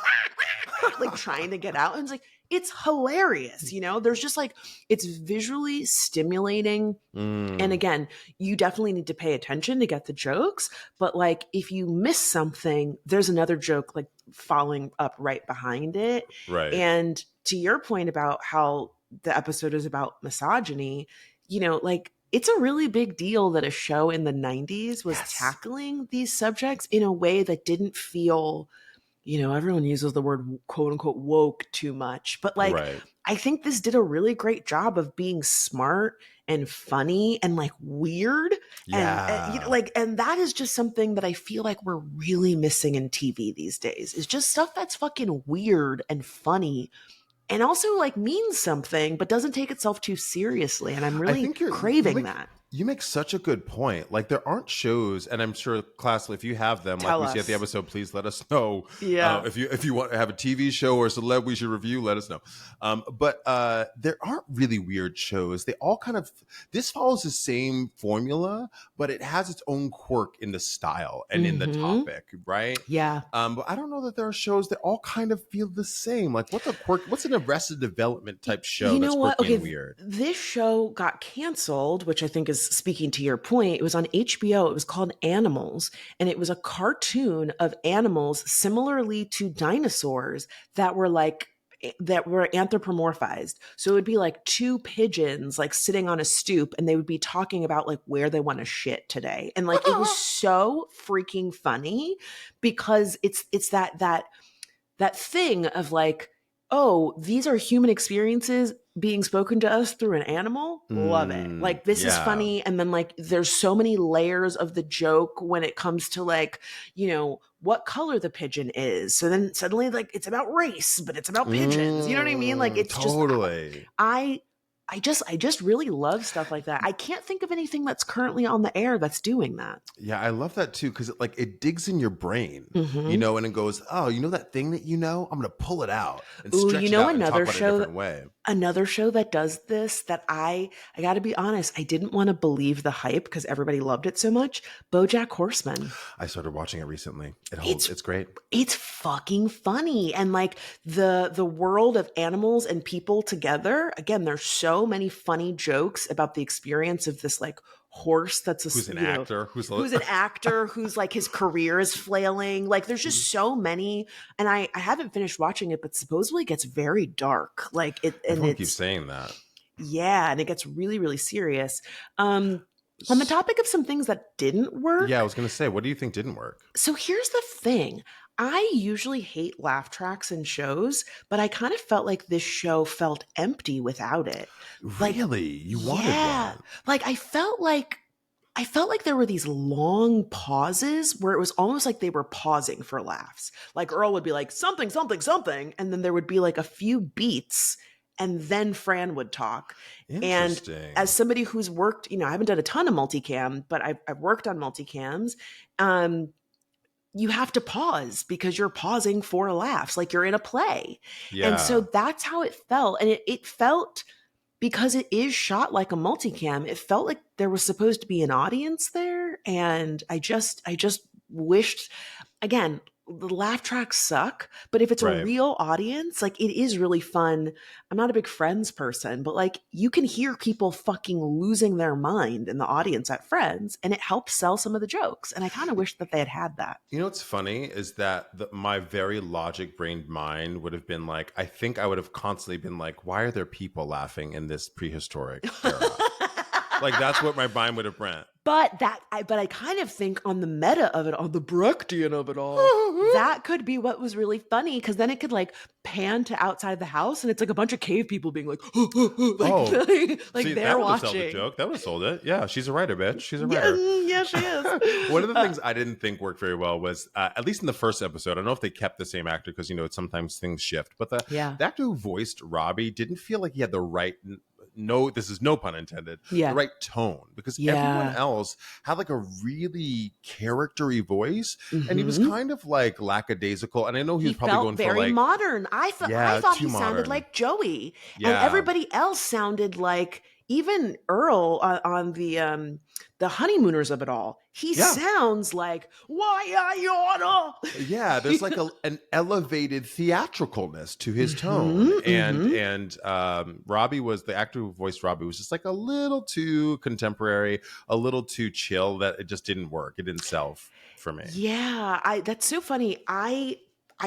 like trying to get out, and it's like it's hilarious, you know. There's just like it's visually stimulating, and again, you definitely need to pay attention to get the jokes, but like if you miss something, there's another joke like following up right behind it. Right. And to your point about how the episode is about misogyny, you know, like it's a really big deal that a show in the 90s was tackling these subjects in a way that didn't feel, you know, everyone uses the word quote unquote woke too much, but like, I think this did a really great job of being smart and funny and like weird. And you know, like, and that is just something that I feel like we're really missing in TV these days, is just stuff that's fucking weird and funny and also like means something, but doesn't take itself too seriously. And I'm really craving that. You make such a good point. Like there aren't shows, and I'm sure, class, if you have them, like we see at the episode, please let us know. Yeah. If you want to have a TV show or a celeb we should review, let us know. But there aren't really weird shows. They all kind of, this follows the same formula, but it has its own quirk in the style and in the topic, right? Yeah. But I don't know that there are shows that all kind of feel the same. Like what's a quirk? What's an Arrested Development type show you know that's what? quirky Okay, and weird? This show got canceled, which I think is speaking to your point. It was on HBO. It was called Animals, and it was a cartoon of animals similarly to dinosaurs that were like that were anthropomorphized. So it would be like two pigeons like sitting on a stoop, and they would be talking about like where they want to shit today. And like it was so freaking funny because it's that thing of like, oh, these are human experiences being spoken to us through an animal. Love it. Like, this is Yeah. funny. And then, like, there's so many layers of the joke when it comes to, like, what color the pigeon is. So then suddenly, like, it's about race, but it's about pigeons. You know what I mean? Like, it's just, Totally. I just really love stuff like that. I can't think of anything that's currently on the air that's doing that. Yeah, I love that too, because it digs in your brain, Mhm. and it goes, oh, that thing that I'm gonna pull it out and Ooh, stretch it out and talk about it a different way. Another show that does this that I got to be honest, I didn't want to believe the hype because everybody loved it so much. BoJack Horseman. I started watching it recently. It holds. It's great. It's fucking funny, and like the world of animals and people together. Again, there's so many funny jokes about the experience of this like horse that's who's an actor, who's an actor who's like his career is flailing. Like there's just so many, and I haven't finished watching it, but supposedly it gets very dark. Like it, and everyone keeps saying that. Yeah, and it gets really, really serious. On the topic of some things that didn't work. Yeah, I was going to say, what do you think didn't work? So here's the thing. I usually hate laugh tracks in shows, but I kind of felt like this show felt empty without it. Really? You wanted one? Like I felt like there were these long pauses where it was almost like they were pausing for laughs. Like Earl would be like something, something, something, and then there would be like a few beats, and then Fran would talk. And as somebody who's worked, I haven't done a ton of multicam, but I've worked on multicams. You have to pause because you're pausing for laughs, like you're in a play. Yeah. And so that's how it felt. And it felt, because it is shot like a multicam, it felt like there was supposed to be an audience there. And I just wished, again, the laugh tracks suck, but if it's a real audience, like it is really fun. I'm not a big Friends person, but like you can hear people fucking losing their mind in the audience at Friends, and it helps sell some of the jokes. And I kind of wish that they had that. What's funny is that my very logic-brained mind would have been like, I think I would have constantly been like, why are there people laughing in this prehistoric era? Like that's what my mind would have meant. But I kind of think on the meta of it, on the Brechtian of it all, that could be what was really funny, because then it could like pan to outside the house, and it's like a bunch of cave people being like, like see, they're watching. Sold the joke. That would have sold it. Yeah, she's a writer, bitch. She's a writer. Yeah, she is. One of the things I didn't think worked very well was, at least in the first episode, I don't know if they kept the same actor because sometimes things shift, but the actor who voiced Robbie didn't feel like he had the right. No, this is no pun intended. The right tone, because everyone else had like a really charactery voice, and he was kind of like lackadaisical. And I know he was probably going very for like modern. I thought he sounded like Joey, and everybody else sounded like, even Earl on the honeymooners of it all. He sounds like, why are you on? Yeah, there's like an elevated theatricalness to his tone, and Robbie was the actor who voiced Robbie was just like a little too contemporary, a little too chill, that it just didn't work. It didn't sell for me. Yeah, that's so funny. I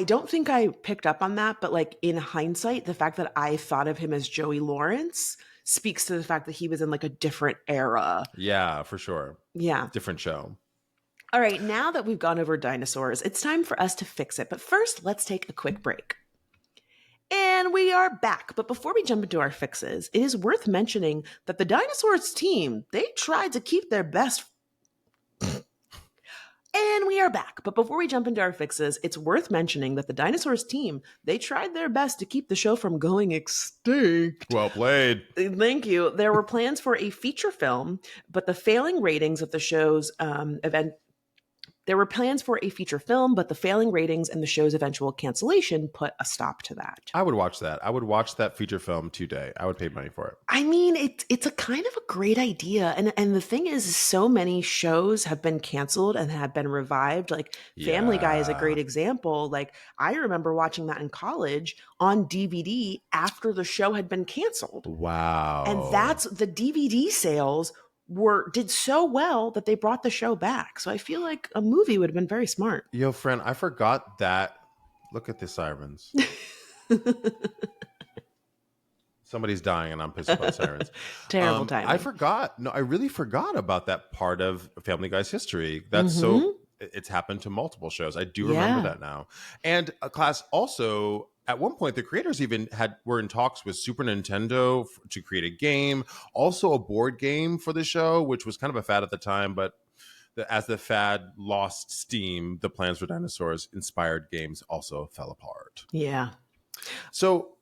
don't think I picked up on that, but like in hindsight, the fact that I thought of him as Joey Lawrence speaks to the fact that he was in like a different era. Yeah, for sure. Yeah. Different show. All right, now that we've gone over dinosaurs, it's time for us to fix it. But first, let's take a quick break. And we are back. But before we jump into our fixes, it is worth mentioning that the Dinosaurs team, they tried to keep their best. And we are back. But before we jump into our fixes, it's worth mentioning that the Dinosaurs team, they tried their best to keep the show from going extinct. Well played. Thank you. There were plans for a feature film, but the failing ratings of the show's There were plans for a feature film, but the failing ratings and the show's eventual cancellation put a stop to that. I would watch that. I would watch that feature film today. I would pay money for it. I mean, it's a kind of a great idea. And the thing is, so many shows have been canceled and have been revived. Like Family Guy is a great example. Like I remember watching that in college on DVD after the show had been canceled. Wow. And that's the DVD sales did so well that they brought the show back. So I feel like a movie would have been very smart. Yo, friend, I forgot that. Look at the sirens. Somebody's dying, and I'm pissed about sirens. Terrible I timing. forgot. No, I really forgot about that part of Family Guy's history. That's so. Mm-hmm. It's happened to multiple shows. I do remember Yeah. that now. And a class also. At one point, the creators even were in talks with Super Nintendo to create a game, also a board game for the show, which was kind of a fad at the time. But as the fad lost steam, the plans for Dinosaurs inspired games also fell apart. Yeah. So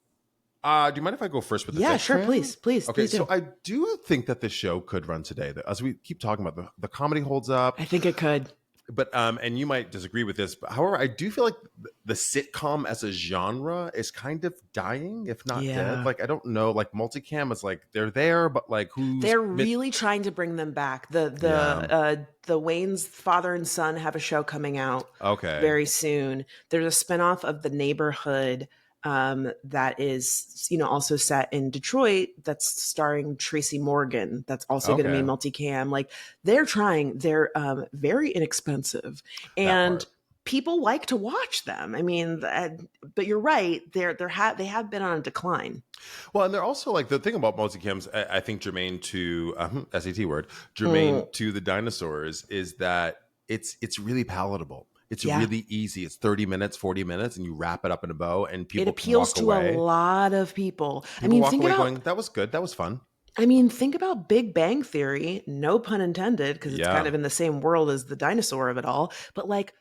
do you mind if I go first with the Yeah, fix, sure. Fran? Please, please, Okay, please so do. I do think that the show could run today. As we keep talking about, the comedy holds up, I think it could. but and you might disagree with this, but however, I do feel like the sitcom as a genre is kind of dying, if not dead. Yeah. Like I don't know, like multicam is like they're there, but like who's They're really trying to bring them back. yeah. The Wayne's father and son have a show coming out Okay. very soon. There's a spinoff of The Neighborhood that is, also set in Detroit. That's starring Tracy Morgan. That's also going to be Okay. multicam. Like they're trying. They're very inexpensive, That and part. people like to watch them. I mean, but you're right. They have been on a decline. Well, and they're also like the thing about multicams, I think germane to SAT word, germane Mm, to the Dinosaurs is that it's really palatable. It's yeah. really easy. It's 30 minutes, 40 minutes, and you wrap it up in a bow, and It people can appeals walk to a away. lot of people. People walk away going, "That was good. That was fun." Think about Big Bang Theory, no pun intended, because it's kind Yeah, of in the same world as the dinosaur of it all. But like,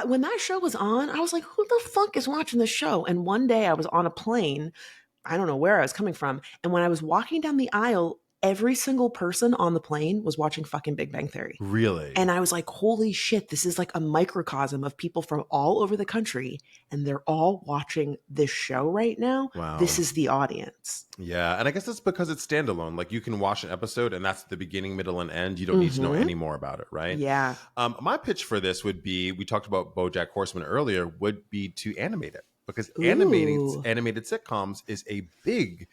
when that show was on, I was like, who the fuck is watching this show? And one day I was on a plane. I don't know where I was coming from. And when I was walking down the aisle, every single person on the plane was watching fucking Big Bang Theory. really. And I was like, holy shit, this is like a microcosm of people from all over the country. And they're all watching this show right now. This Wow. is the audience. Yeah, and I guess that's because it's standalone. Like you can watch an episode, and that's the beginning, middle, and end. You don't need to know Mm-hmm. any more about it, right? Yeah. My pitch for this would be: we talked about BoJack Horseman earlier. Would be to animate it because animating Ooh. animated sitcoms is a big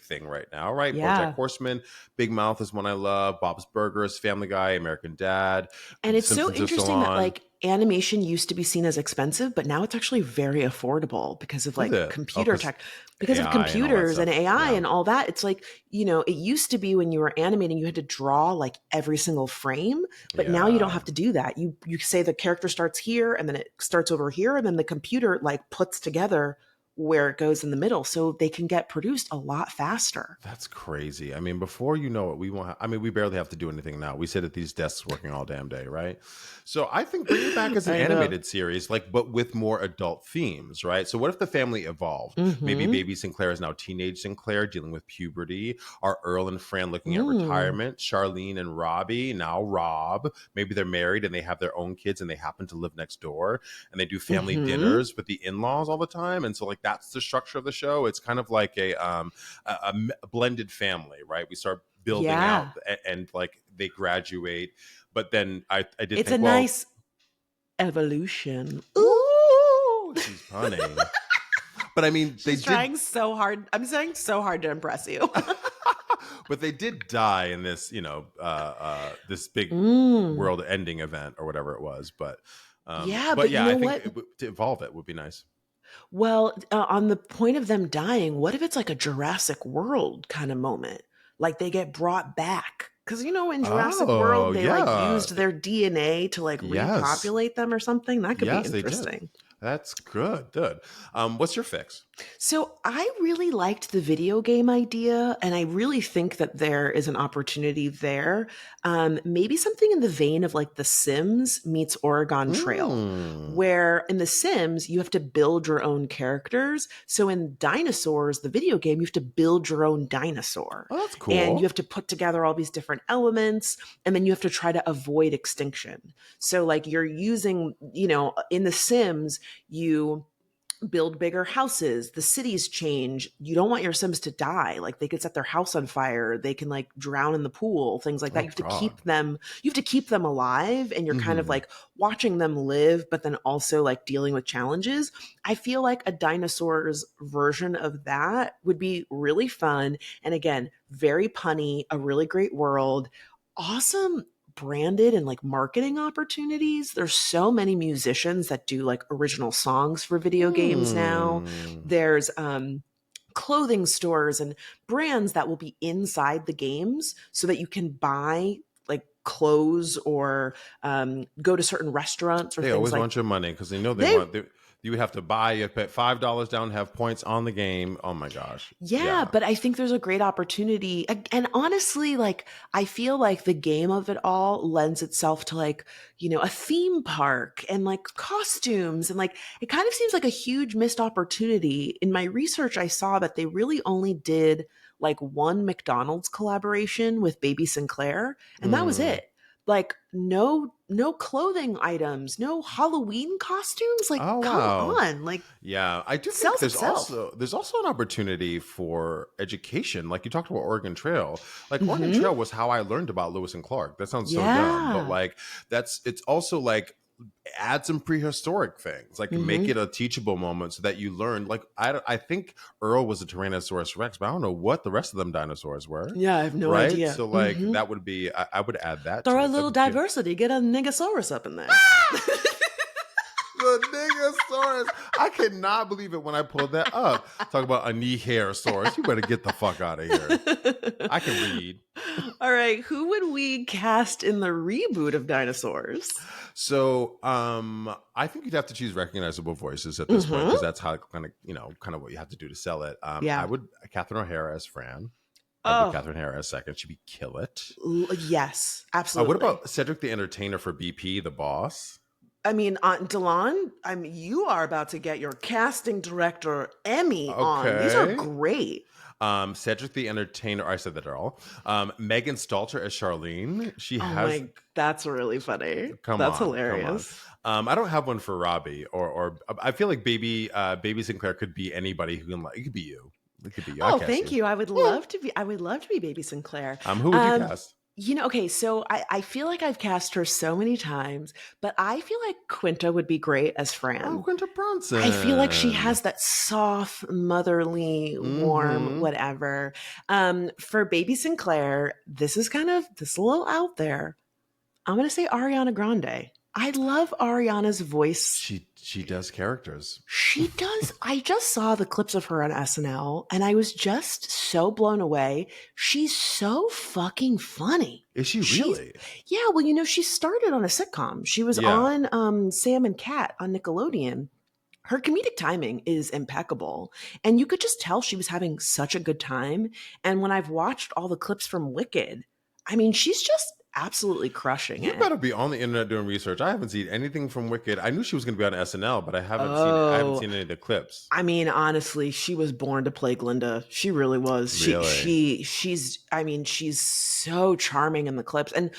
thing right now, right? BoJack Yeah. Horseman, Big Mouth is one I love. Bob's Burgers, Family Guy, American Dad, And The it's so Simpsons are still interesting that on. like animation used to be seen as expensive, but now it's actually very affordable because of Is like it? Oh, computer because tech, because of AI and all that computers and stuff. AI Yeah, and all that. It's like, it used to be when you were animating, you had to draw like every single frame, but now you don't yeah. have to do that. You say the character starts here and then it starts over here, and then the computer like puts together where it goes in the middle so they can get produced a lot faster. That's crazy. I mean, before you know it, we won't. We barely have to do anything now. We sit at these desks working all damn day, right? So I think bring it back as an I know. animated series, like but with more adult themes, right? So what if the family evolved? Maybe Mm-hmm. baby Sinclair is now teenage Sinclair dealing with puberty. Are Earl and Fran looking at Mm. retirement? Charlene and Robbie now Rob. Maybe they're married and they have their own kids and they happen to live next door and they do family Mm-hmm. dinners with the in-laws all the time. And so like that's the structure of the show. It's kind of like a blended family, right? We start building out Yeah. and like they graduate, but then I did It's a think, well, nice evolution. ooh, she's punning. But I mean, they She's did, trying so hard. I'm saying so hard to impress you. but they did die in this, this big Mm. world-ending event or whatever it was. Yeah, But but you yeah, know I think what? to evolve it would be nice. Well, on the point of them dying, what if it's like a Jurassic World kind of moment? Like they get brought back. Because, in Jurassic Oh World, they like yeah, used their DNA to like yes, repopulate them or something. That could be yes, they did. interesting. That's good. Good. What's your fix? So I really liked the video game idea, and I really think that there is an opportunity there. Maybe something in the vein of like The Sims meets Oregon Trail, Mm. where in The Sims you have to build your own characters. So in Dinosaurs, the video game, you have to build your own dinosaur, Oh, that's and you cool. have to put together all these different elements, and then you have to try to avoid extinction. So like you're using, in The Sims, you build bigger houses, the cities change. You don't want your Sims to die. Like they could set their house on fire, they can like drown in the pool, things like that. Oh God. You have to keep them alive, and you're kind of Hmm. like watching them live but then also like dealing with challenges. I feel like a dinosaurs version of that would be really fun, and again, very punny, a really great world, awesome branded and like marketing opportunities. There's so many musicians that do like original songs for video games now. There's clothing stores and brands that will be inside the games so that you can buy like clothes or go to certain restaurants or They things always like want your money because they know they you would have to buy. You put $5 down, have points on the game. Oh my gosh! Yeah, Yeah. but I think there's a great opportunity. And honestly, like, I feel like the game of it all lends itself to like, a theme park and like costumes. And like, it kind of seems like a huge missed opportunity. In my research, I saw that they really only did like one McDonald's collaboration with Baby Sinclair, and that was Mm. it. Like, no clothing items, no Halloween costumes. Like, Oh come wow! on. Like, Yeah, I do think sells itself. there's also an opportunity for education. Like you talked about Oregon Trail. Like Oregon Hmm. Trail was how I learned about Lewis and Clark. That sounds so dumb, but Yeah. like it's also like add some prehistoric things, like make Hmm. it a teachable moment so that you learn. Like I think Earl was a Tyrannosaurus Rex, but I don't know what the rest of them dinosaurs were. Yeah, I have no Right? idea. So like Hmm. that would be I would add that Throw to a it. little That'd be cute. diversity. Get a Negasaurus up in there. The Dinosaurs. I cannot believe it when I pulled that up. Talk about a Niharosaurus. You better get the fuck out of here. I can read. All right, who would we cast in the reboot of Dinosaurs? So I think you'd have to choose recognizable voices at this point, because that's how kind of what you have to do to sell it. I Yeah. would Catherine O'Hara as Fran. I'd do Oh, Catherine O'Hara as second. She'd be kill it. yes, What absolutely. about Cedric the Entertainer for BP, the boss? I mean, Aunt Delon, you are about to get your casting director Emmy on. These are Okay. great. Cedric the Entertainer. I said that all. Megan Stalter as Charlene. She Oh has. that's really funny. Come That's on, come on. hilarious. I don't have one for Robbie, or I feel like Baby Sinclair could be anybody who can. Like, it could be you. It could be you. I Oh, cast thank you. you. I would love to be Baby Sinclair. Who would you cast? Okay, so I feel like I've cast her so many times, but I feel like Quinta would be great as Oh, Fran. Quinta Brunson. I feel like she has that soft, motherly, warm, whatever. For Baby Sinclair, this is a little out there. I'm gonna say Ariana Grande. I love Ariana's voice. She does characters. She does. I just saw the clips of her on SNL and I was just so blown away. She's so fucking funny. Is she really? Yeah, well, she started on a sitcom. She was Yeah. on Sam and Cat on Nickelodeon. Her comedic timing is impeccable. And you could just tell she was having such a good time. And when I've watched all the clips from Wicked, I mean, she's just absolutely crushing You it. better be on the internet doing research. I haven't seen anything from Wicked. I knew she was going to be on SNL, but I haven't seen any of the clips. I mean, honestly, she was born to play Glinda. She really was. Really? She's so charming in the clips. And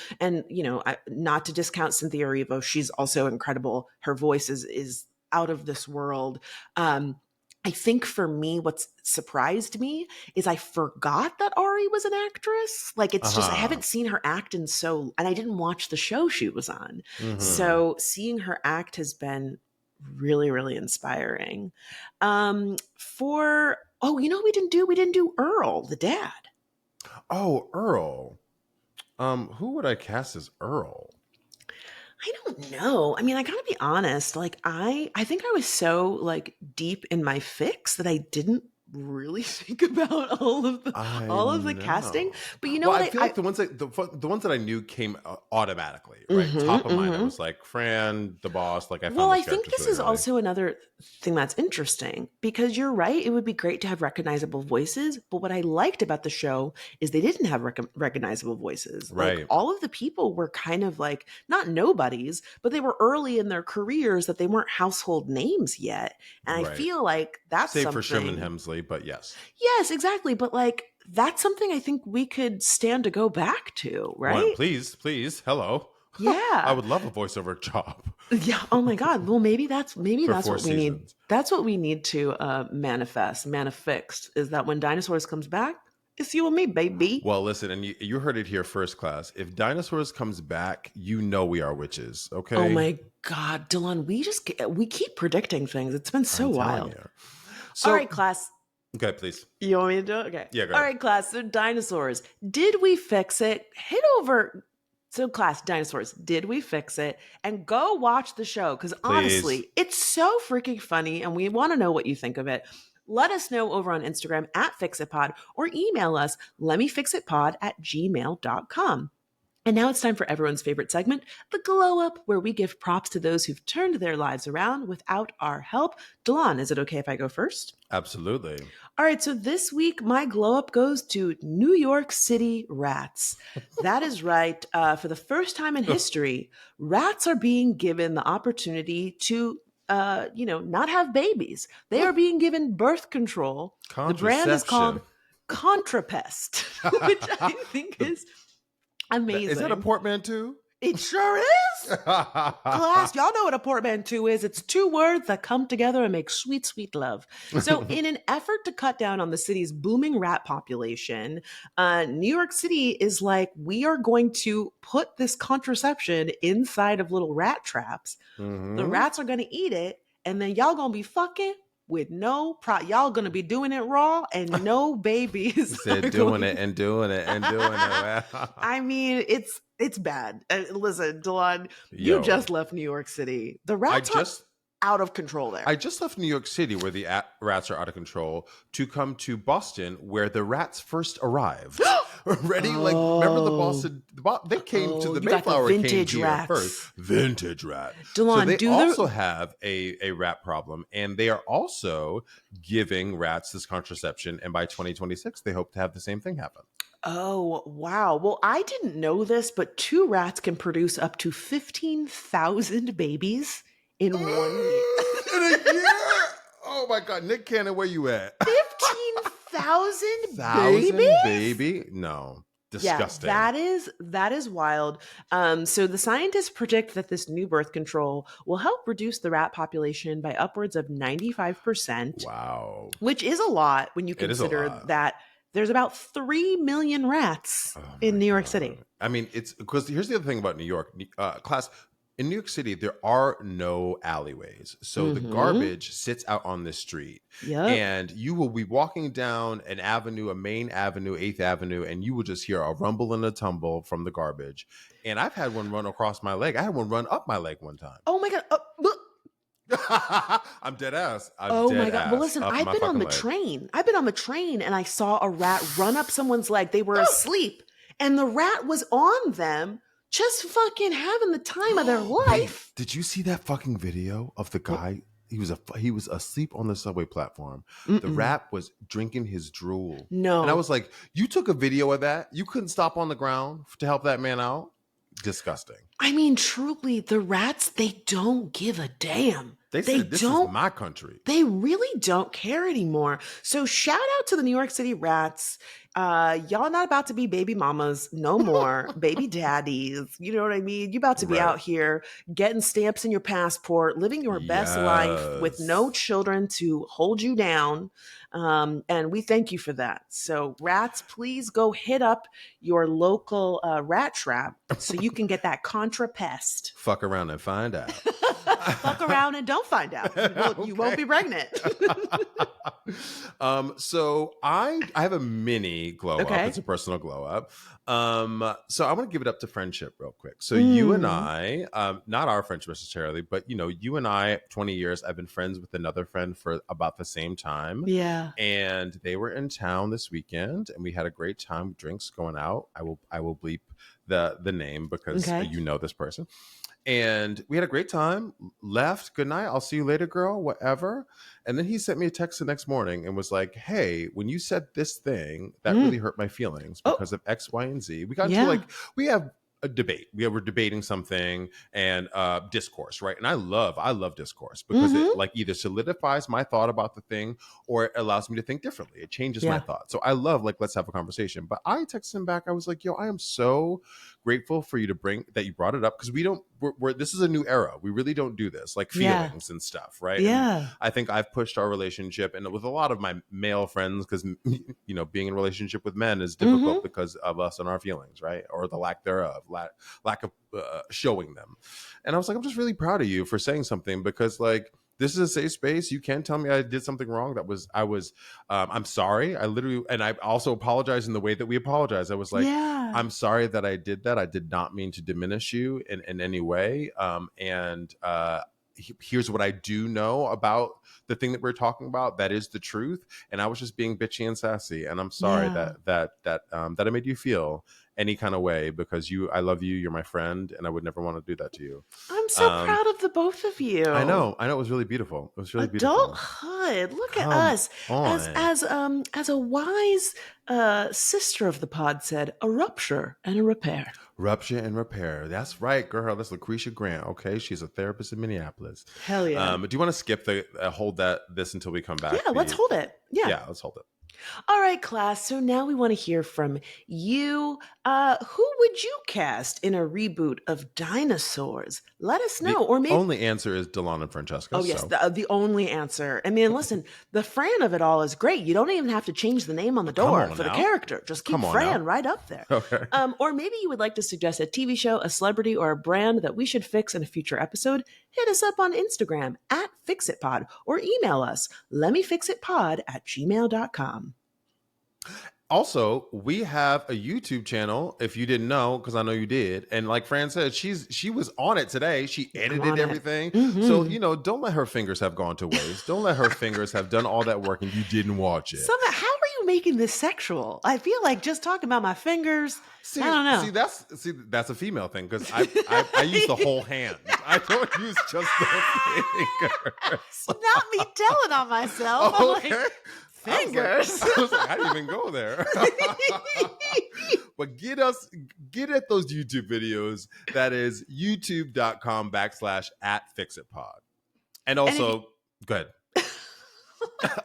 not to discount Cynthia Erivo, she's also incredible. Her voice is out of this world. I think for me, what's surprised me is I forgot that Ari was an actress. Like, it's just, I haven't seen her act and I didn't watch the show she was on. So seeing her act has been really, really inspiring. We didn't do? We didn't do Earl, the dad. Oh, Earl. Who would I cast as Earl? I don't know. I mean, I gotta be honest. Like, I think I was so like deep in my fix that I didn't really think about all of the casting. But you know what? I feel like the ones that I knew came automatically, right? Top of mind. I was like Fran, the boss. Like I found. Well, those I think characters this really is early. also another thing that's interesting because you're right. It would be great to have recognizable voices. But what I liked about the show is they didn't have recognizable voices. Right. Like all of the people were kind of like not nobodies, but they were early in their careers that they weren't household names yet. And I feel like that's save something. for Sherman Hemsley, but yes. Yes, exactly. But like that's something I think we could stand to go back to, right? One, please. Hello. Yeah. I would love a voiceover job. Yeah. Oh my God. Well, maybe that's what we need. Seasons. That's what we need to manifest is that when Dinosaurs comes back, it's you and me, baby. Well, listen, and you heard it here first, class. If Dinosaurs comes back, you know we are witches. Okay. Oh my God, Dylan, we keep predicting things. It's been so wild. So, all right, class. Okay, please. You want me to do it? Okay. Yeah. Go all ahead. right, class. So Dinosaurs. Did we fix it? Head over. So, class, dinosaurs, did we fix it? And go watch the show because Please. honestly, it's so freaking funny and we want to know what you think of it. Let us know over on Instagram at FixItPod or email us lemmefixitpod@gmail.com. And now it's time for everyone's favorite segment, the Glow Up, where we give props to those who've turned their lives around without our help. Delon, is it okay if I go first? Absolutely. All right, so this week my glow up goes to New York City rats. That is right. For the first time in history, rats are being given the opportunity to, not have babies. They are being given birth control. The brand is called Contraception. Contrapest, which I think is amazing. Is that a portmanteau? It sure is. Class, y'all know what a portmanteau is. It's two words that come together and make sweet, sweet love. So, in an effort to cut down on the city's booming rat population, New York City is like, we are going to put this contraception inside of little rat traps. The rats are going to eat it, and then y'all going to be fucking with y'all gonna be doing it raw and no babies. Said doing it and doing it and doing it. I mean, it's bad. Listen, Delon, you just left New York City. The rats are out of control there. I just left New York City, where the rats are out of control, to come to Boston, where the rats first arrived. Ready? Like, remember the Boston? They came to the Mayflower. The vintage came rats. here first. Vintage rat. Delon, so they also have a rat problem, and they are also giving rats this contraception. And by 2026, they hope to have the same thing happen. Oh, wow. Well, I didn't know this, but 2 rats can produce up to 15,000 babies in 1 year. In a year? Oh my God. Nick Cannon, where you at? 15,000 babies? Baby? No. Disgusting. Yeah, that is wild. So the scientists predict that this new birth control will help reduce the rat population by upwards of 95%. Wow. Which is a lot when you consider that there's about 3 million rats in New York City. I mean, it's because here's the other thing about New York. Class, in New York City, there are no alleyways. So the garbage sits out on the street. Yep. And you will be walking down an avenue, a main avenue, 8th Avenue, and you will just hear a rumble and a tumble from the garbage. And I've had one run across my leg. I had one run up my leg one time. Oh my God. I'm dead ass. Oh my God. Well, listen, I've been on the train. I've been on the train and I saw a rat run up someone's leg. They were asleep and the rat was on them, just fucking having the time of their life. Did you see that fucking video of the guy? He was asleep on the subway platform. The rat was drinking his drool. No. And I was like, you took a video of that? You couldn't stop on the ground to help that man out? Disgusting. I mean, truly, the rats, they don't give a damn. They said, this is my country. They really don't care anymore. So shout out to the New York City rats. Y'all not about to be baby mamas no more, baby daddies. You know what I mean? You about to be out here getting stamps in your passport, living your best life with no children to hold you down. And we thank you for that. So rats, please go hit up your local rat trap so you can get that contrapest. Fuck around and find out. Fuck around and don't find out. You won't be pregnant. So I have a mini glow up. It's a personal glow up. So I want to give it up to friendship real quick. So you and I, not our friendship necessarily, but you and I, 20 years, I've been friends with another friend for about the same time. Yeah. And they were in town this weekend and we had a great time, drinks going out. I will bleep the name because you know this person. And we had a great time, left, good night, I'll see you later, girl, whatever. And then he sent me a text the next morning and was like, hey, when you said this thing, that really hurt my feelings because of X, Y, and Z. We got into we have a debate. We were debating something and discourse, right? And I love discourse because it like either solidifies my thought about the thing or it allows me to think differently. It changes my thought. So I love let's have a conversation. But I texted him back. I was like, yo, I am so grateful for you that you brought it up because this is a new era. We really don't do this, like feelings and stuff, right? Yeah. And I think I've pushed our relationship and with a lot of my male friends because being in a relationship with men is difficult because of us and our feelings, right? Or the lack thereof, lack of showing them. And I was like, I'm just really proud of you for saying something because This is a safe space. You can tell me I did something wrong. I'm sorry. I literally, and I also apologize in the way that we apologize. I was like, Yeah. I'm sorry that I did that. I did not mean to diminish you in any way. Here's what I do know about the thing that we're talking about. That is the truth. And I was just being bitchy and sassy. And I'm sorry Yeah. that I made you feel any kind of way, because I love you. You're my friend, and I would never want to do that to you. I'm so proud of the both of you. I know. It was really beautiful. It was really beautiful. Adulthood. Look at Come us. on. As a wise sister of the pod said, a rupture and a repair. Rupture and repair. That's right, girl. That's Lucretia Grant. Okay, she's a therapist in Minneapolis. Hell yeah. Do you want to skip hold this until we come back? Yeah, let's hold it. Yeah, let's hold it. All right, class. So now we want to hear from you. Who would you cast in a reboot of Dinosaurs? Let us know. Or maybe only answer is Delon and Francesca. Oh, yes, the only answer. I mean, listen, the Fran of it all is great. You don't even have to change the name on the door for the character. Just keep Fran right up there. Okay. Or maybe you would like to suggest a TV show, a celebrity, or a brand that we should fix in a future episode. Hit us up on Instagram @FixItPod or email us lemmefixitpod@gmail.com. Also, we have a YouTube channel, if you didn't know, because I know you did. And like Fran said, she was on it today. She edited everything. Mm-hmm. So, don't let her fingers have gone to waste. Don't let her fingers have done all that work and you didn't watch it. How are you making this sexual? I feel like just talking about my fingers. I don't know. That's a female thing, because I use the whole hand. I don't use just the fingers. Not me telling on myself. Okay. Fingers. I was like, I didn't even go there. But get at those YouTube videos. That is youtube.com/@FixItPod. And also, go ahead.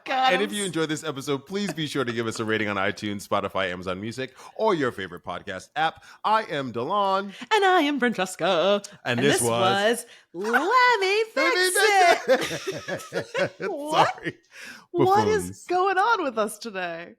God, and if you enjoyed this episode, please be sure to give us a rating on iTunes, Spotify, Amazon Music, or your favorite podcast app. I am Delon. And I am Francesca. And this was Lemme Fix It. Sorry. What is going on with us today?